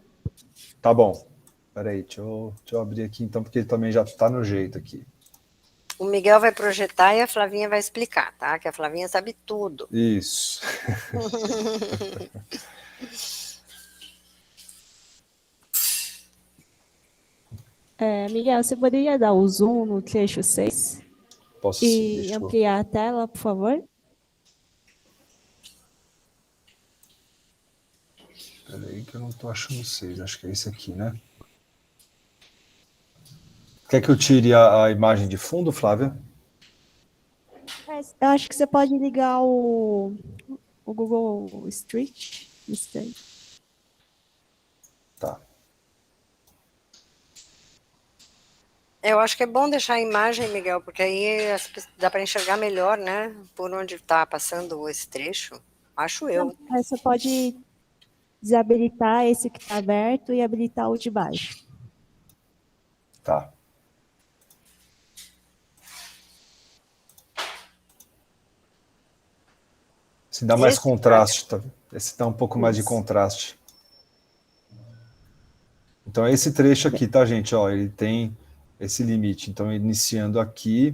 Tá bom. Peraí, deixa eu abrir aqui então, porque ele também já está no jeito aqui. O Miguel vai projetar e a Flavinha vai explicar, tá? Que a Flavinha sabe tudo. Isso. Miguel, você poderia dar o zoom no trecho 6? Posso e ampliar a tela, por favor? Peraí que eu não estou achando 6, acho que é esse aqui, né? Quer que eu tire a imagem de fundo, Flávia? Eu acho que você pode ligar o Google Street. Tá. Eu acho que é bom deixar a imagem, Miguel, porque aí dá para enxergar melhor, né? Por onde está passando esse trecho. Acho eu. Você pode desabilitar esse que está aberto e habilitar o de baixo. Tá. Se dá mais Esse, contraste, tá? Esse dá um pouco mais de contraste. Então é esse trecho aqui, tá, gente? Ó, ele tem esse limite. Então, iniciando aqui,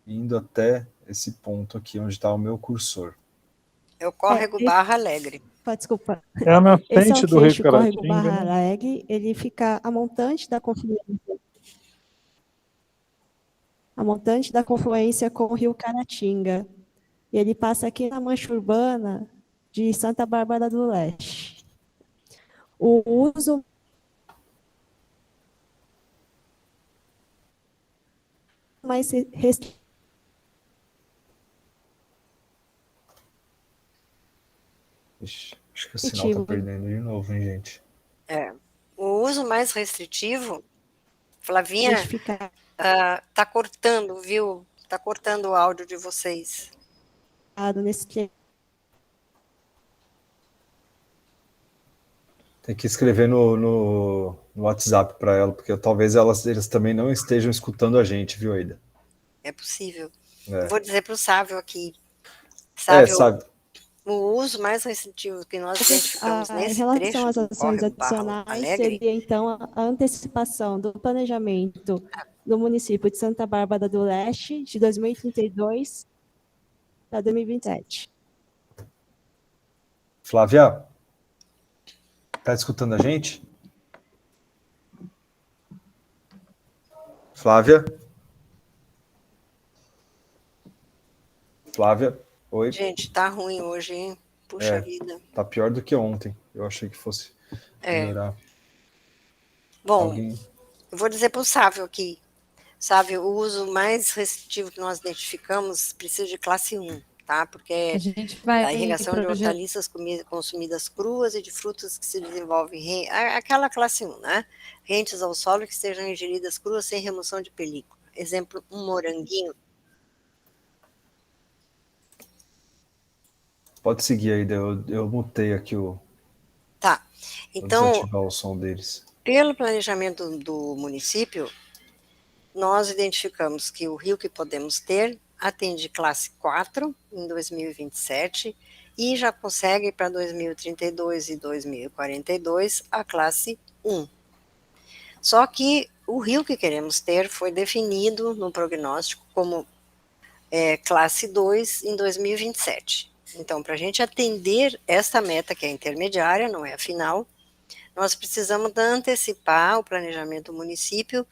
indo até esse ponto aqui, onde está o meu cursor. É o córrego Barra Alegre. Desculpa. É na Esse é o frente do Rio trecho córrego Caratinga, Barra né? Alegre, ele fica a montante da confluência com o Rio Caratinga. E ele passa aqui na mancha urbana de Santa Bárbara do Leste. O uso mais restritivo. Ixi, acho que o sinal está perdendo de novo, hein, gente? O uso mais restritivo, Flavinha, tá cortando, viu? Tá cortando o áudio de vocês. Nesse Tem que escrever no WhatsApp para ela, porque talvez eles também não estejam escutando a gente, viu, Aida? É possível. É. Vou dizer para o Sávio aqui. Sávio, sabe. O uso mais restritivo que nós identificamos nesse em relação trecho às ações adicionais, seria então a antecipação do planejamento do município de Santa Bárbara do Leste de 2032 para 2027. Flávia, tá escutando a gente? Flávia? Flávia? Oi? Gente, tá ruim hoje, hein? Puxa vida. Tá pior do que ontem. Eu achei que fosse melhorar. Bom, eu vou dizer para o Sávio aqui. Sávio, o uso mais restritivo que nós identificamos precisa de classe 1, tá? Porque a irrigação de hortaliças consumidas cruas e de frutas que se desenvolvem, aquela classe 1, né? Rentes ao solo que sejam ingeridas cruas sem remoção de película. Exemplo, um moranguinho. Pode seguir aí, eu mutei aqui o... Tá, então... desativar o som deles. Pelo planejamento do município, nós identificamos que o rio que podemos ter atende classe 4 em 2027 e já consegue para 2032 e 2042 a classe 1. Só que o rio que queremos ter foi definido no prognóstico como classe 2 em 2027. Então, para a gente atender esta meta, que é intermediária, não é a final, nós precisamos antecipar o planejamento do município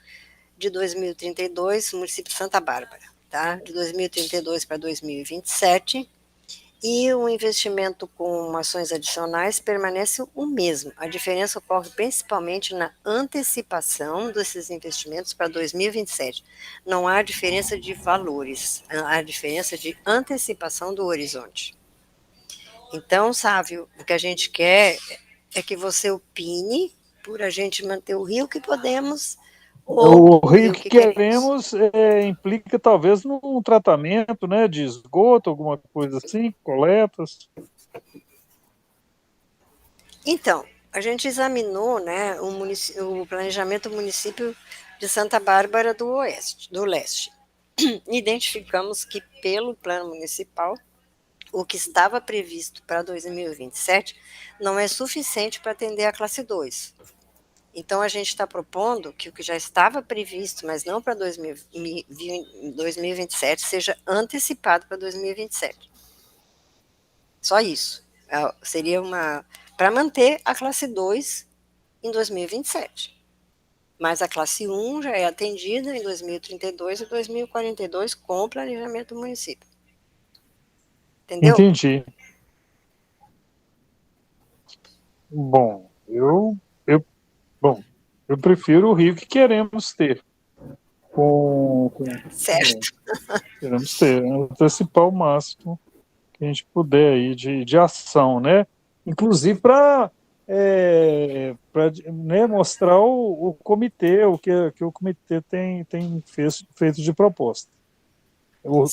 de 2032, município de Santa Bárbara, tá? De 2032 para 2027, e o investimento com ações adicionais permanece o mesmo. A diferença ocorre principalmente na antecipação desses investimentos para 2027. Não há diferença de valores, há diferença de antecipação do horizonte. Então, Sávio, o que a gente quer é que você opine por a gente manter o rio que podemos. O rio que queremos implica talvez num tratamento, né, de esgoto, alguma coisa assim, coletas. Então, a gente examinou, né, o planejamento do município de Santa Bárbara do Leste. Identificamos que pelo plano municipal o que estava previsto para 2027 não é suficiente para atender a classe 2. Então, a gente está propondo que o que já estava previsto, mas não para 2027, seja antecipado para 2027. Só isso. Seria para manter a classe 2 em 2027. Mas a classe 1 já é atendida em 2032 e 2042 com o planejamento do município. Entendeu? Entendi. Bom, eu prefiro o rio que queremos ter. Certo. Queremos ter, antecipar o máximo que a gente puder aí de ação, né? Inclusive para mostrar o comitê, o que o comitê tem feito de proposta. O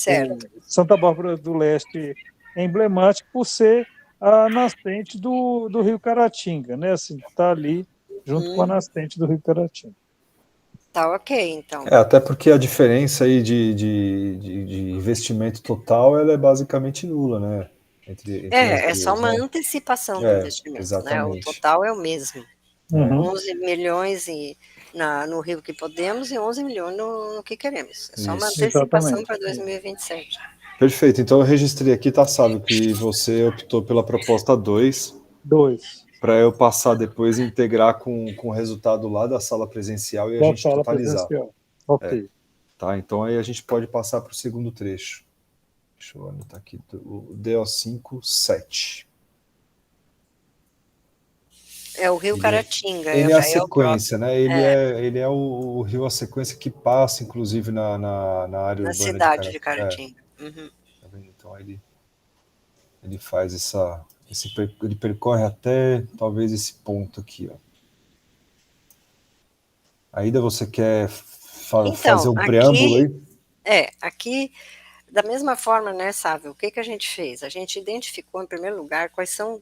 Santa Bárbara do Leste é emblemático por ser a nascente do Rio Caratinga, né? Assim, está ali junto com a nascente do Rio Caratinga. Tá ok, então. Até porque a diferença aí de investimento total ela é basicamente nula, né? É só uma antecipação do investimento, exatamente. né? O total é o mesmo. 11 milhões no Rio que podemos e 11 milhões no que queremos. É só uma antecipação para 2027. Perfeito. Então eu registrei aqui, tá, Sábio, que você optou pela proposta 2. Para eu passar depois e integrar com o resultado lá da sala presencial e a gente totalizar. Ok. Tá, então aí a gente pode passar para o segundo trecho. Deixa eu anotar aqui. O DO5-7. É o rio Caratinga. Ele é a sequência, né? Ele é o rio, a sequência que passa, inclusive, na área urbana cidade de Caratinga. Tá vendo? Então ele faz ele percorre até talvez esse ponto aqui, ó. Ainda você quer fazer um preâmbulo aí? Aqui, da mesma forma, né, Sávio, o que a gente fez? A gente identificou, em primeiro lugar, quais são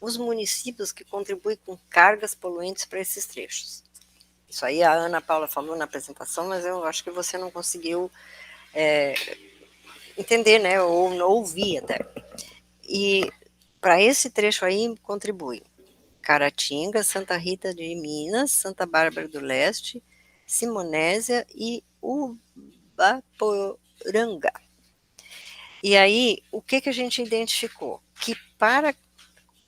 os municípios que contribuem com cargas poluentes para esses trechos. Isso aí a Ana Paula falou na apresentação, mas eu acho que você não conseguiu entender, né, ou não ouvir até. E para esse trecho aí contribuem Caratinga, Santa Rita de Minas, Santa Bárbara do Leste, Simonésia e Ubaporanga. E aí, o que a gente identificou? Que para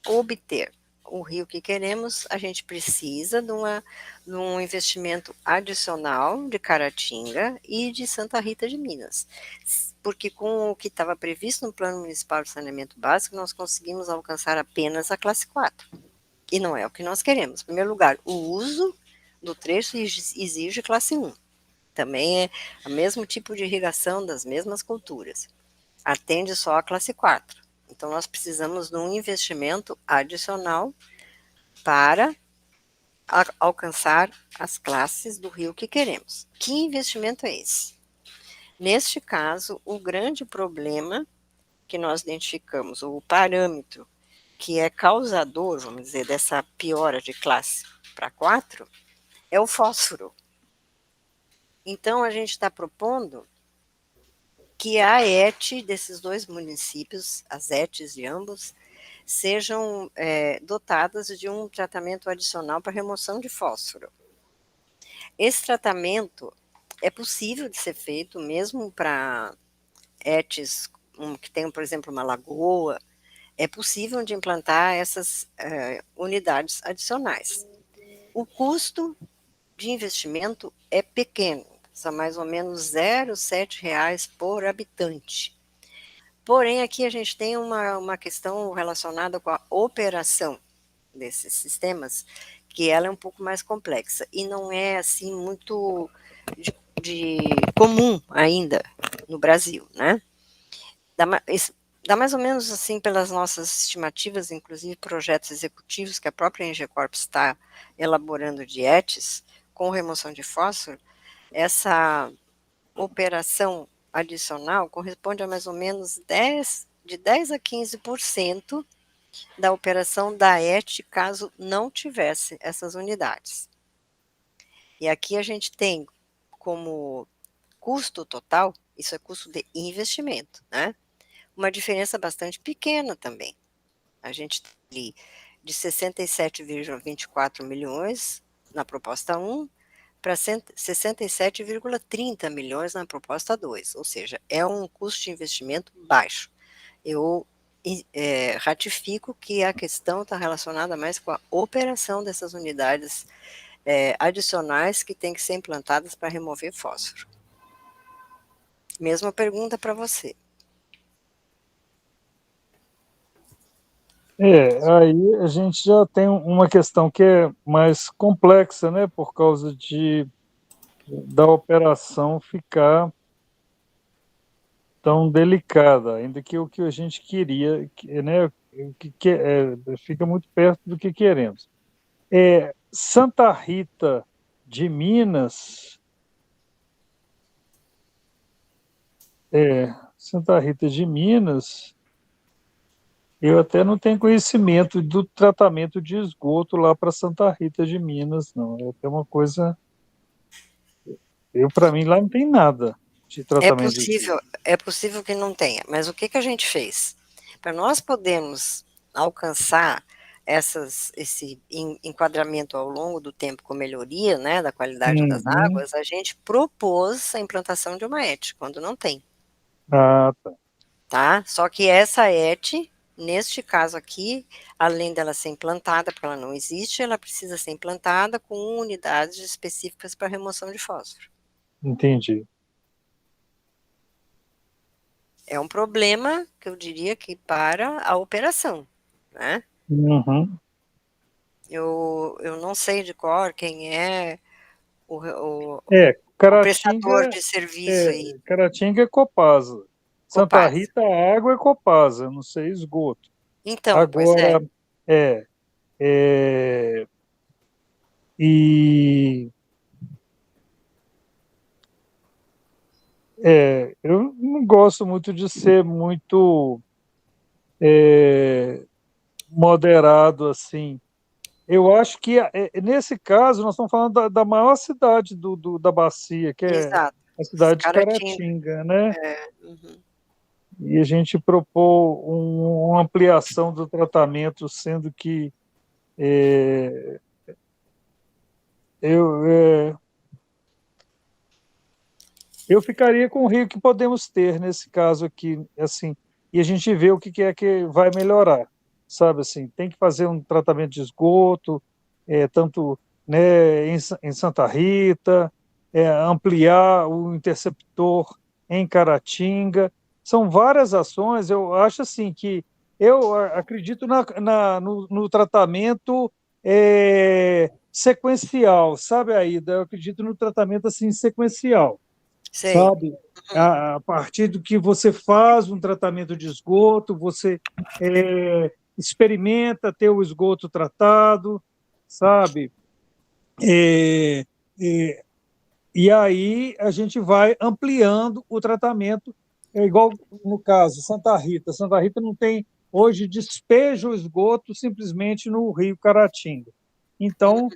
obter o rio que queremos, a gente precisa de um investimento adicional de Caratinga e de Santa Rita de Minas. Porque com o que estava previsto no Plano Municipal de Saneamento Básico, nós conseguimos alcançar apenas a classe 4. E não é o que nós queremos. Em primeiro lugar, o uso do trecho exige classe 1. Também é o mesmo tipo de irrigação das mesmas culturas. Atende só a classe 4. Então, nós precisamos de um investimento adicional para alcançar as classes do rio que queremos. Que investimento é esse? Neste caso, o grande problema que nós identificamos, o parâmetro que é causador, vamos dizer, dessa piora de classe para 4, é o fósforo. Então, a gente está propondo que a ET desses dois municípios, as ETs de ambos, sejam dotadas de um tratamento adicional para remoção de fósforo. Esse tratamento é possível de ser feito mesmo para ETs que tenham, por exemplo, uma lagoa, é possível de implantar essas unidades adicionais. O custo de investimento é pequeno, são mais ou menos R$ 0,7 por habitante. Porém, aqui a gente tem uma questão relacionada com a operação desses sistemas, que ela é um pouco mais complexa, e não é assim muito de comum ainda no Brasil, né? Dá mais ou menos assim, pelas nossas estimativas, inclusive projetos executivos que a própria Engecorp está elaborando de ETs, com remoção de fósforo, essa operação adicional corresponde a mais ou menos de 10 a 15% da operação da ET, caso não tivesse essas unidades. E aqui a gente tem como custo total, isso é custo de investimento, né? Uma diferença bastante pequena também. A gente tem ali de 67,24 milhões na proposta 1 para 67,30 milhões na proposta 2, ou seja, é um custo de investimento baixo. Eu ratifico que a questão está relacionada mais com a operação dessas unidades adicionais que têm que ser implantadas para remover fósforo. Mesma pergunta para você. Aí a gente já tem uma questão que é mais complexa, né, por causa da operação ficar tão delicada, ainda que o que a gente queria, né, fica muito perto do que queremos. Santa Rita de Minas, eu até não tenho conhecimento do tratamento de esgoto lá para Santa Rita de Minas, não. É até uma coisa... Para mim, lá não tem nada de tratamento de esgoto. É possível que não tenha, mas o que a gente fez? para nós podermos alcançar esse enquadramento ao longo do tempo com melhoria, né, da qualidade das águas, a gente propôs a implantação de uma ET, quando não tem. Ah, tá. Tá? Só que essa ET, neste caso aqui, além dela ser implantada, porque ela não existe, ela precisa ser implantada com unidades específicas para remoção de fósforo. Entendi. É um problema, que eu diria que para a operação, né? Uhum. Eu não sei de cor quem é o prestador de serviço aí. Caratinga é Copasa. Santa Copasa. Rita, a água é Copasa, não sei esgoto. Então, agora, pois eu não gosto muito de ser muito moderado assim. Eu acho que, nesse caso, nós estamos falando da maior cidade da bacia, que é Exato. a cidade de Caratinga, Caratinga, né? Uhum. E a gente propôs uma ampliação do tratamento, sendo que eu ficaria com o rio que podemos ter nesse caso aqui, assim, e a gente vê o que é que vai melhorar, sabe, assim, tem que fazer um tratamento de esgoto, tanto, né, em Santa Rita, ampliar o interceptor em Caratinga, são várias ações. Eu acho assim que eu acredito no tratamento sequencial, sabe, Aida? Eu acredito no tratamento assim sequencial. Sei. Sabe? A partir do que você faz um tratamento de esgoto, você experimenta ter o esgoto tratado, sabe? E aí a gente vai ampliando o tratamento, igual no caso Santa Rita. Santa Rita não tem hoje despeja o esgoto simplesmente no Rio Caratinga. Então,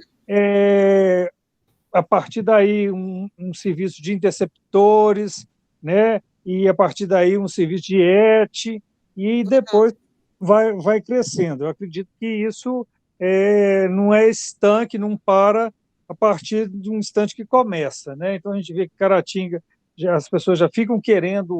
a partir daí um serviço de interceptores, né? E a partir daí um serviço de ET, e depois vai crescendo. Eu acredito que isso não é estanque, não para a partir de um instante que começa, né? Então a gente vê que Caratinga, as pessoas já ficam querendo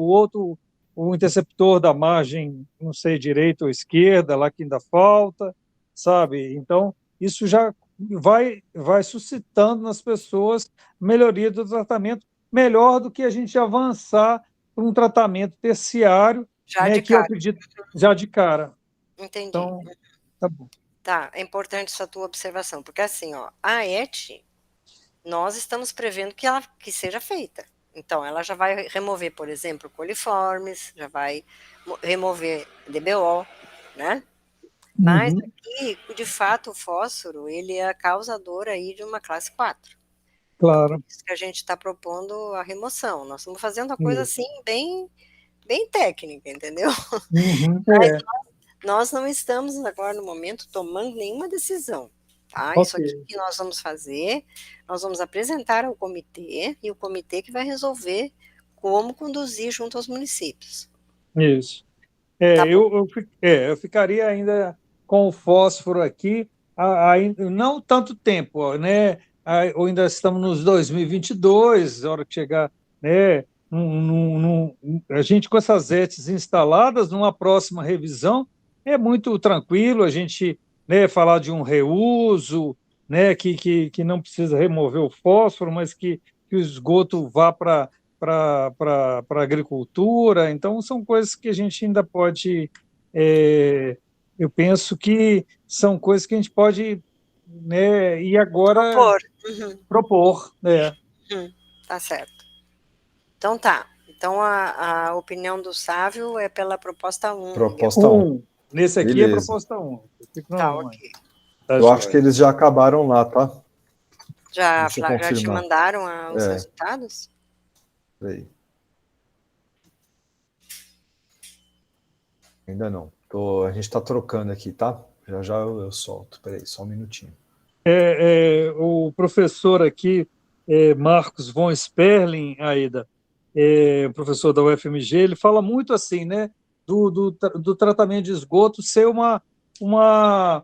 o interceptor da margem, não sei, direita ou esquerda, lá que ainda falta, sabe? Então isso já vai suscitando nas pessoas melhoria do tratamento, melhor do que a gente avançar para um tratamento terciário, já, né, de que cara. eu acredito já de cara. Entendi. Então, tá bom. Tá, é importante essa tua observação, porque assim, ó, a ET, nós estamos prevendo que seja feita. Então, ela já vai remover, por exemplo, coliformes, já vai remover DBO, né? Mas aqui, de fato, o fósforo, ele é causador aí de uma classe 4. Claro. Então, por isso que a gente está propondo a remoção. Nós estamos fazendo uma coisa assim, bem, bem técnica, entendeu? Mas nós não estamos agora, no momento, tomando nenhuma decisão. Tá? Isso aqui que nós vamos fazer, nós vamos apresentar ao comitê, e o comitê que vai resolver como conduzir junto aos municípios. Isso. Tá eu ficaria ainda com o fósforo aqui, não tanto tempo, né? Ainda estamos nos 2022, a hora que chegar, né? A gente com essas ETs instaladas, numa próxima revisão, é muito tranquilo a gente, né, falar de um reuso, né, que não precisa remover o fósforo, mas que o esgoto vá para a agricultura. Então, são coisas que a gente ainda pode... eu penso que são coisas que a gente pode, né, e agora propor. Tá certo. Então tá. Então a opinião do Sávio é pela proposta 1. Proposta 1. Nesse aqui é proposta 1. Tá, ok. Eu acho que eles já acabaram lá, tá? Já te mandaram os resultados? Peraí. Ainda não. A gente está trocando aqui, tá? Já eu solto. Peraí, só um minutinho. O professor aqui, Marcos von Sperling, Aida, professor da UFMG, ele fala muito assim, né? do tratamento de esgoto ser como a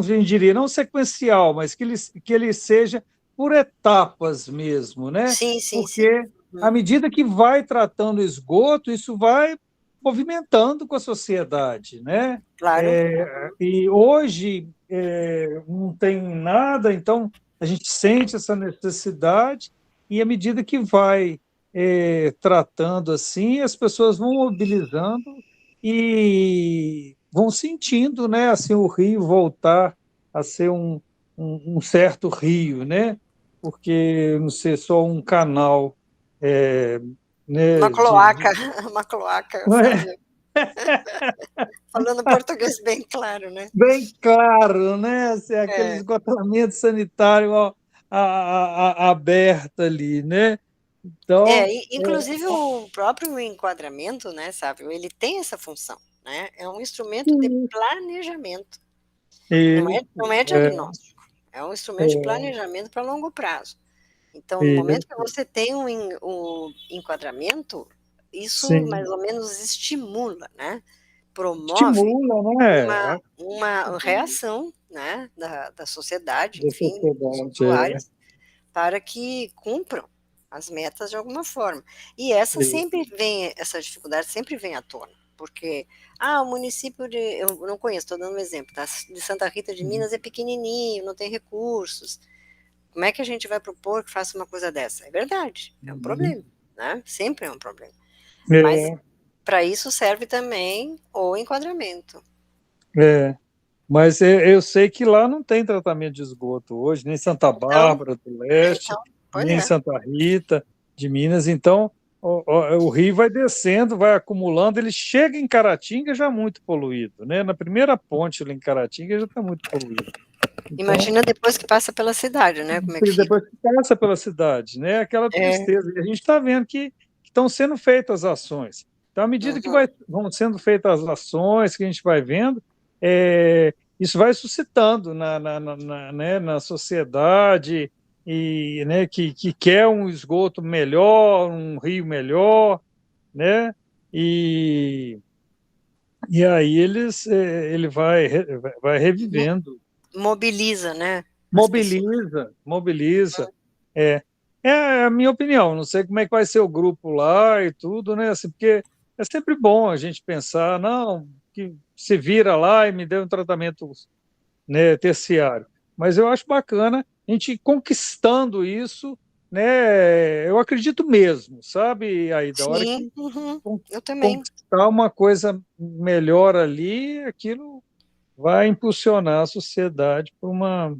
gente diria, não sequencial, mas que ele seja por etapas mesmo, né? Sim, sim, porque sim. à medida que vai tratando o esgoto, isso vai movimentando com a sociedade, né? Claro. E hoje não tem nada, então a gente sente essa necessidade e à medida que vai tratando assim, as pessoas vão mobilizando e vão sentindo, né, assim, o rio voltar a ser um certo rio, né? Porque não ser só um canal, né, Uma cloaca, uma cloaca, Sávio. Falando português bem claro, né? bem claro, né? Assim, aquele esgotamento sanitário aberto ali, né? Então, Inclusive o próprio enquadramento, né, Sávio, ele tem essa função, né? É um instrumento de planejamento, não é diagnóstico, é um instrumento de planejamento para longo prazo. Então, no momento que você tem o enquadramento, isso sim, mais ou menos estimula, né? Promove estimula, né? uma reação, né, da sociedade, Da enfim, dos sociedade, usuários, para que cumpram as metas de alguma forma. E essa dificuldade sempre vem à tona, porque o município eu não conheço, estou dando um exemplo, tá? De Santa Rita de Minas é pequenininho, não tem recursos. Como é que a gente vai propor que faça uma coisa dessa? É verdade, é um problema, né? Sempre é um problema. Mas para isso serve também o enquadramento. Mas eu sei que lá não tem tratamento de esgoto hoje, nem em Santa Bárbara do Leste, nem em Santa Rita de Minas. Então, o rio vai descendo, vai acumulando, ele chega em Caratinga já muito poluído, né? Na primeira ponte lá em Caratinga já está muito poluído. Então, imagina depois que passa pela cidade, né? Como é que depois que passa pela cidade, né? Aquela tristeza. E a gente está vendo que estão sendo feitas ações. Então, à medida que vão sendo feitas as ações, que a gente vai vendo, isso vai suscitando na sociedade e, né, que quer um esgoto melhor, um rio melhor, né? E aí ele vai revivendo. Mobiliza, né? Mobiliza. É a minha opinião. Não sei como é que vai ser o grupo lá e tudo, né? Assim, porque é sempre bom a gente pensar, não, que se vira lá e me dê um tratamento, né, terciário. Mas eu acho bacana a gente ir conquistando isso, né? Eu acredito mesmo, sabe, aí da hora que eu também. conquistar uma coisa melhor ali, aquilo vai impulsionar a sociedade para uma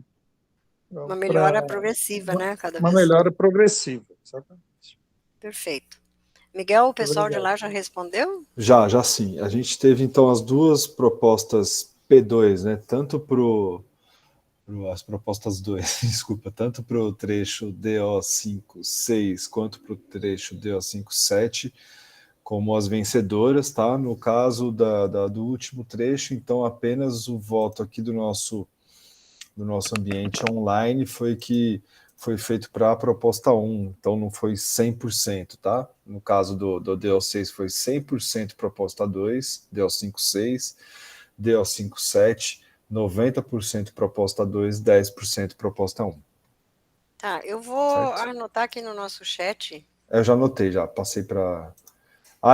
melhora progressiva, né? Cada uma vez. melhora progressiva, exatamente. Perfeito. Miguel, o pessoal de lá já respondeu? Já sim. A gente teve então as duas propostas P2, né? Tanto as propostas 2, desculpa, tanto para o trecho DO56 quanto para o trecho DO57, como as vencedoras, tá? No caso do último trecho, então apenas o voto aqui do nosso ambiente online foi feito para a proposta 1, então não foi 100%, tá? No caso do DO6 foi 100% proposta 2, DO56, DO57, 90% proposta 2, 10% proposta 1. Tá, eu vou anotar aqui no nosso chat. Eu já anotei, já passei para...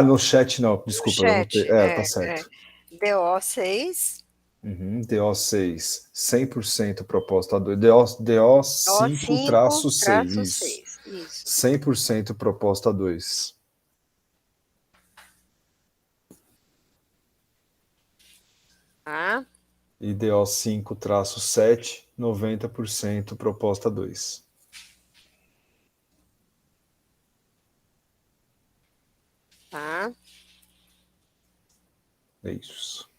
no chat não, desculpa, eu anotei. Tá certo. DO6... DO6, 100% proposta 2, DO5-6, isso. 100% proposta 2. E DO5-7, 90% proposta 2. Tá. É isso.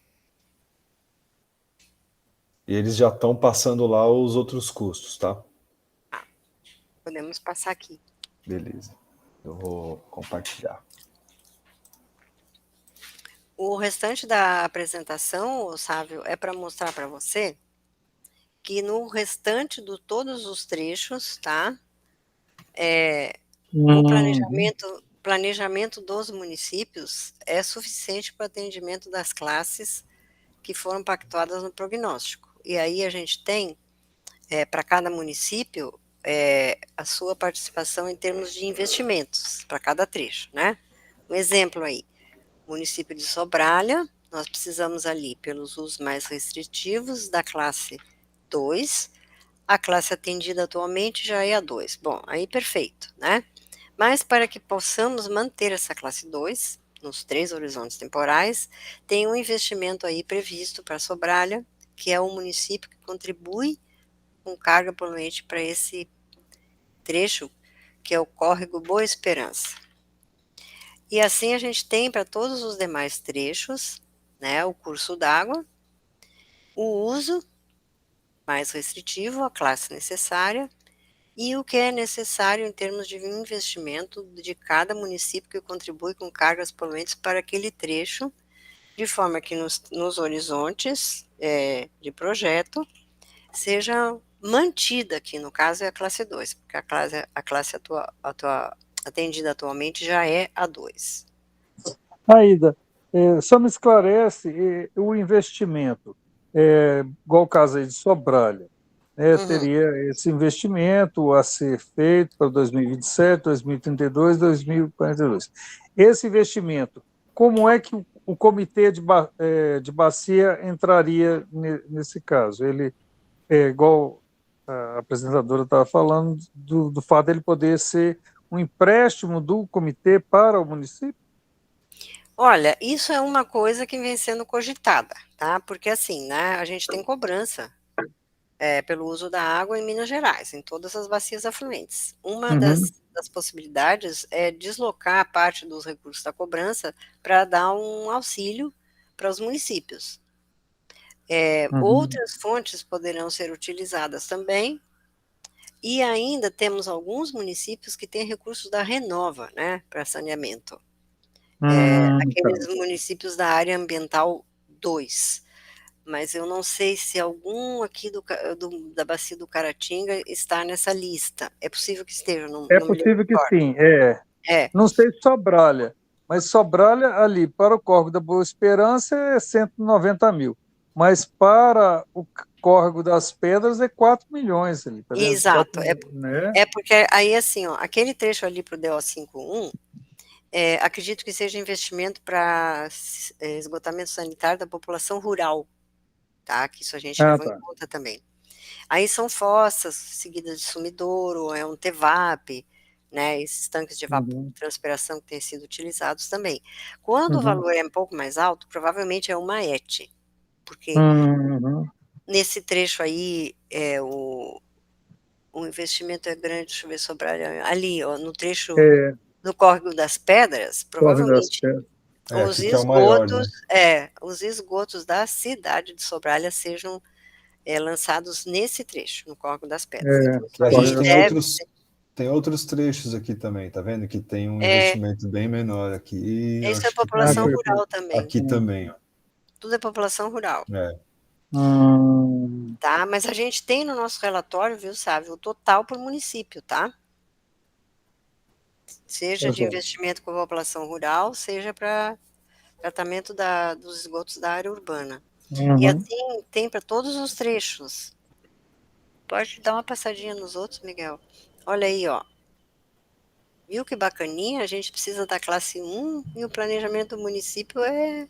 E eles já estão passando lá os outros custos, tá? Podemos passar aqui. Beleza. Eu vou compartilhar. O restante da apresentação, Sávio, é para mostrar para você que no restante de todos os trechos, tá? O planejamento planejamento dos municípios é suficiente para o atendimento das classes que foram pactuadas no prognóstico. E aí a gente tem, para cada município, a sua participação em termos de investimentos, para cada trecho, né? Um exemplo aí, município de Sobralha, nós precisamos ali, pelos usos mais restritivos, da classe 2, a classe atendida atualmente já é a 2. Bom, aí perfeito, né? Mas para que possamos manter essa classe 2, nos 3 horizontes temporais, tem um investimento aí previsto para Sobralha, que é o município que contribui com carga poluente para esse trecho, que é o córrego Boa Esperança. E assim a gente tem para todos os demais trechos, né, o curso d'água, o uso mais restritivo, a classe necessária, e o que é necessário em termos de investimento de cada município que contribui com cargas poluentes para aquele trecho, de forma que nos horizontes de projeto seja mantida aqui, no caso é a classe 2, porque a classe atendida atualmente já é a 2. Aida, só me esclarece o investimento, igual o caso aí de Sobralha, teria esse investimento a ser feito para 2027, 2032, 2042. Esse investimento, como é que o comitê de bacia entraria nesse caso? Ele, igual a apresentadora estava falando, do fato dele poder ser um empréstimo do comitê para o município? Olha, isso é uma coisa que vem sendo cogitada, tá? Porque assim, né, a gente tem cobrança pelo uso da água em Minas Gerais, em todas as bacias afluentes. Uma das possibilidades é deslocar parte dos recursos da cobrança para dar um auxílio para os municípios. Outras fontes poderão ser utilizadas também, e ainda temos alguns municípios que têm recursos da Renova, né, para saneamento. Aqueles municípios da área ambiental 2. Mas eu não sei se algum aqui da bacia do Caratinga está nessa lista. É possível que esteja, não me possível que recordo. sim, Não sei se Sobralha, mas Sobralha ali, para o córrego da Boa Esperança é 190 mil, mas para o córrego das Pedras é 4 milhões ali, tá vendo? Exato, 4 milhões, né? porque aí assim, ó, aquele trecho ali para o DO51, acredito que seja investimento para esgotamento sanitário da população rural, tá? Que isso a gente levou em conta também. Aí são fossas seguidas de sumidouro, é um TEVAP, né, esses tanques de evapotranspiração que têm sido utilizados também. Quando o valor é um pouco mais alto, provavelmente é uma ET, porque nesse trecho aí o investimento é grande, deixa eu ver, Sobralha, ali, ó, no trecho do Córrego das Pedras, provavelmente os esgotos, os esgotos da cidade de Sobralha sejam lançados nesse trecho, no Córrego das Pedras. Então, a gente tem outros trechos aqui também, tá vendo? Que tem um investimento bem menor aqui. Isso é população rural também. Aqui também, ó. Tudo é população rural. Tá? Mas a gente tem no nosso relatório, viu, Sávio, o total por município, tá? Seja de investimento com a população rural, seja para tratamento dos esgotos da área urbana. E assim tem para todos os trechos. Pode dar uma passadinha nos outros, Miguel. Olha aí, ó. Viu que bacaninha? A gente precisa da classe 1 e o planejamento do município é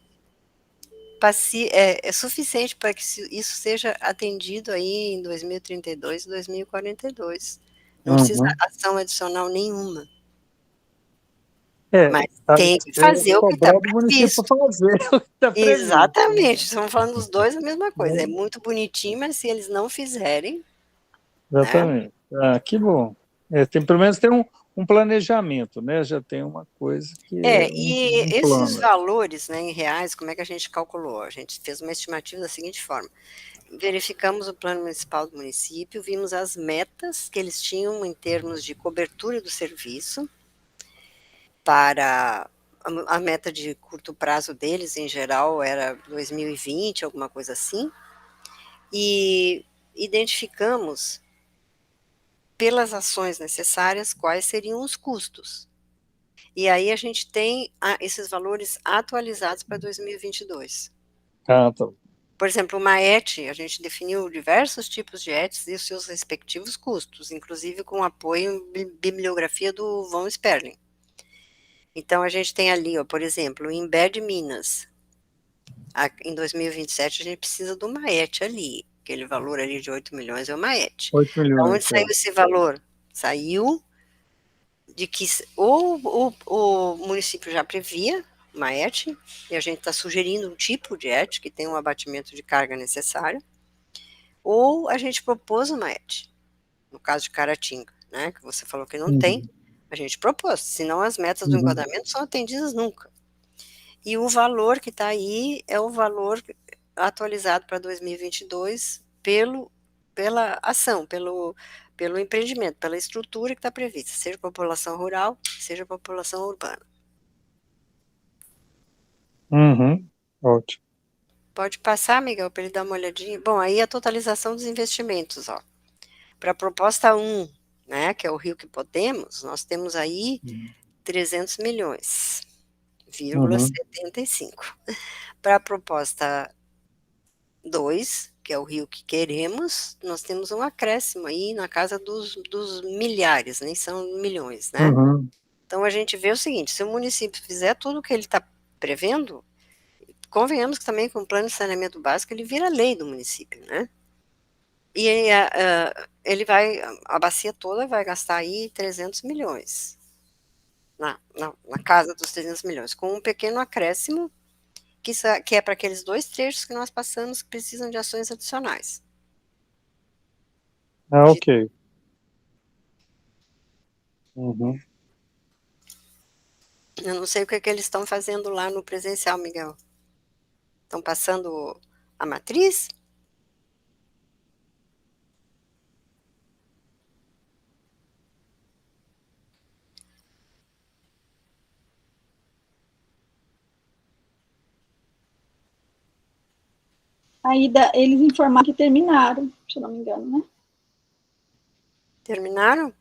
suficiente para que isso seja atendido aí em 2032 e 2042. Não precisa ação adicional nenhuma. Mas tem que fazer o que está previsto. Exatamente, estamos falando dos dois a mesma coisa. É muito bonitinho, mas se eles não fizerem... Exatamente. Né? Que bom. Pelo menos tem um planejamento, né? Já tem uma coisa que... e esses valores, né, em reais, como é que a gente calculou? A gente fez uma estimativa da seguinte forma. Verificamos o plano municipal do município, vimos as metas que eles tinham em termos de cobertura do serviço, para a meta de curto prazo deles, em geral, era 2020, alguma coisa assim, e identificamos, pelas ações necessárias, quais seriam os custos. E aí a gente tem esses valores atualizados para 2022. Ah, tá. Por exemplo, uma ET, a gente definiu diversos tipos de ETs e os seus respectivos custos, inclusive com apoio em bibliografia do Von Sperling. Então, a gente tem ali, ó, por exemplo, o Embed Minas. Em 2027, a gente precisa de uma ET ali. Aquele valor ali de 8 milhões é uma ET. 8 milhões. Então, onde saiu esse valor? Saiu de que o município já previa uma ET, e a gente está sugerindo um tipo de ET que tem um abatimento de carga necessário, ou a gente propôs uma ET, no caso de Caratinga, né, que você falou que não tem, a gente propôs, senão as metas do enquadramento são atendidas nunca. E o valor que está aí é o valor atualizado para 2022 pela ação, pelo empreendimento, pela estrutura que está prevista, seja população rural, seja população urbana. Ótimo. Pode passar, Miguel, para ele dar uma olhadinha. Bom, aí a totalização dos investimentos, ó. Para a proposta 1, né, que é o Rio que Podemos, nós temos aí 300 milhões, 75. Para a proposta 2, que é o Rio que Queremos, nós temos um acréscimo aí na casa dos milhares, nem são milhões, né? Então a gente vê o seguinte, se o município fizer tudo o que ele está prevendo, convenhamos que também com o plano de saneamento básico ele vira lei do município, né? E ele vai, a bacia toda vai gastar aí 300 milhões, na casa dos 300 milhões, com um pequeno acréscimo, que é para aqueles 2 trechos que nós passamos que precisam de ações adicionais. Ok. Eu não sei o que eles estão fazendo lá no presencial, Miguel. Estão passando a matriz? Aí eles informaram que terminaram, se eu não me engano, né? Terminaram?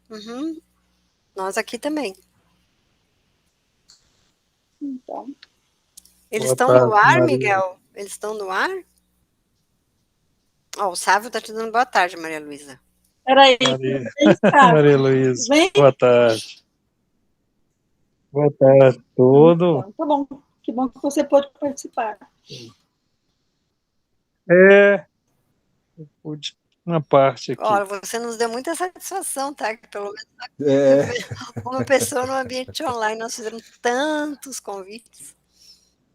Nós aqui também. Então. Eles estão no ar, Maria. Miguel? Eles estão no ar? Ó, o Sávio está te dando boa tarde, Maria Luísa. Peraí. Maria Luísa, boa tarde. Boa tarde, tudo. Então, tá bom, que bom que você pôde participar. Eu pude uma parte aqui. Olha, você nos deu muita satisfação, tá? Que pelo menos uma pessoa no ambiente online, nós fizemos tantos convites.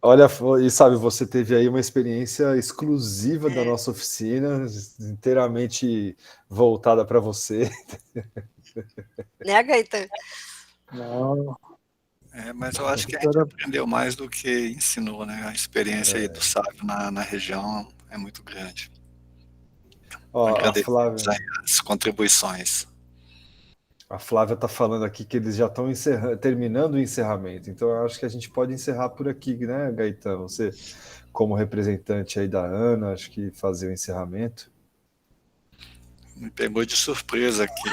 Olha, e sabe, você teve aí uma experiência exclusiva da nossa oficina, inteiramente voltada para você. Né, Gaetan? Não. Mas eu acho que a gente aprendeu mais do que ensinou, né? A experiência aí do Sávio na região é muito grande. Agradecemos as contribuições. A Flávia está falando aqui que eles já estão terminando o encerramento, então eu acho que a gente pode encerrar por aqui, né, Gaetan? Você, como representante aí da ANA, acho que fazer o encerramento. Me pegou de surpresa aqui.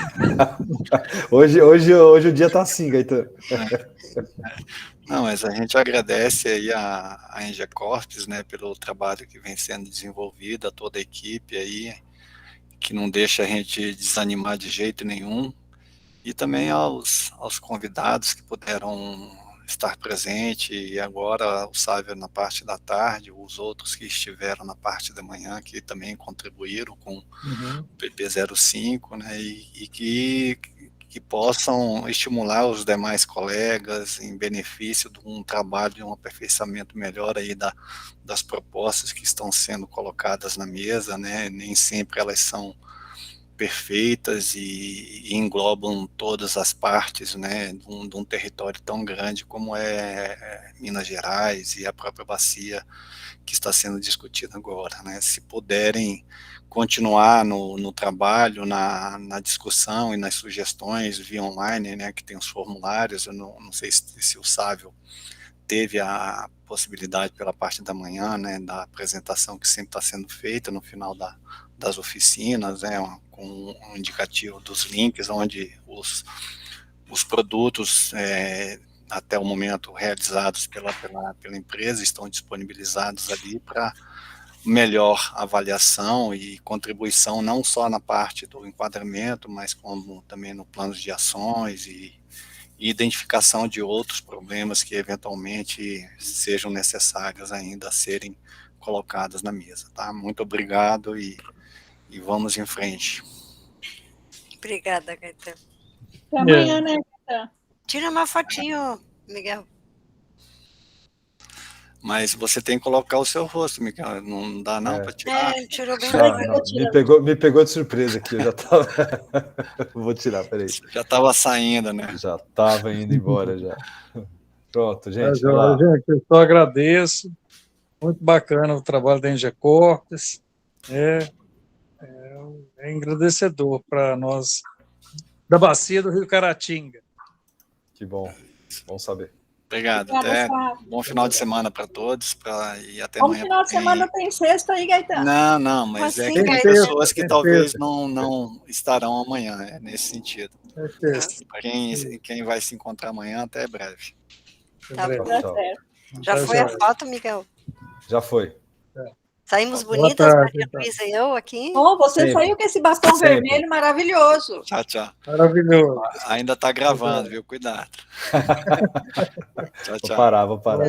hoje o dia está assim, Gaetan. Não, mas a gente agradece aí a Engia Corpes, né, pelo trabalho que vem sendo desenvolvido, a toda a equipe aí, que não deixa a gente desanimar de jeito nenhum. E também aos convidados que puderam estar presentes, e agora o Sávio na parte da tarde, os outros que estiveram na parte da manhã, que também contribuíram com o PP05, né, e que possam estimular os demais colegas em benefício de um trabalho, de um aperfeiçoamento melhor aí das propostas que estão sendo colocadas na mesa, né, nem sempre elas são perfeitas e englobam todas as partes, né, de um território tão grande como é Minas Gerais e a própria bacia que está sendo discutida agora, né. Se puderem continuar no trabalho, na discussão e nas sugestões via online, né, que tem os formulários, eu não sei se o Sávio teve a possibilidade pela parte da manhã, né, da apresentação que sempre está sendo feita no final das oficinas, né, com um indicativo dos links, onde os produtos até o momento realizados pela empresa, estão disponibilizados ali para melhor avaliação e contribuição, não só na parte do enquadramento, mas como também no plano de ações e identificação de outros problemas que eventualmente sejam necessários ainda a serem colocados na mesa, tá? Muito obrigado e vamos em frente. Obrigada, Caetano. Até amanhã, né, Caetano? Tira uma fotinho, Miguel. Mas você tem que colocar o seu rosto, Miguel. Não dá não para tirar. Tirou bem. Me pegou de surpresa aqui. Eu já tava. Vou tirar, peraí. Já estava saindo, né? Já estava indo embora já. Pronto, gente. Gente, eu só agradeço. Muito bacana o trabalho da ENGE Cortes. É engrandecedor para nós da Bacia do Rio Caratinga. Que bom. Bom saber. Obrigado. Até bom final de semana para todos. E até Bom amanhã. final de semana tem sexta aí, Gaetano. Não, mas é que tem pessoas que talvez não estarão amanhã, nesse sentido. Para quem vai se encontrar amanhã, até breve. Tá bom. Já foi a foto, Miguel? Já foi. Saímos bonitas, Maria Luísa e eu aqui. Oh, você saiu com esse bastão vermelho maravilhoso. Tchau. Maravilhoso. Ainda está gravando, viu? Cuidado. Tchau. Vou parar.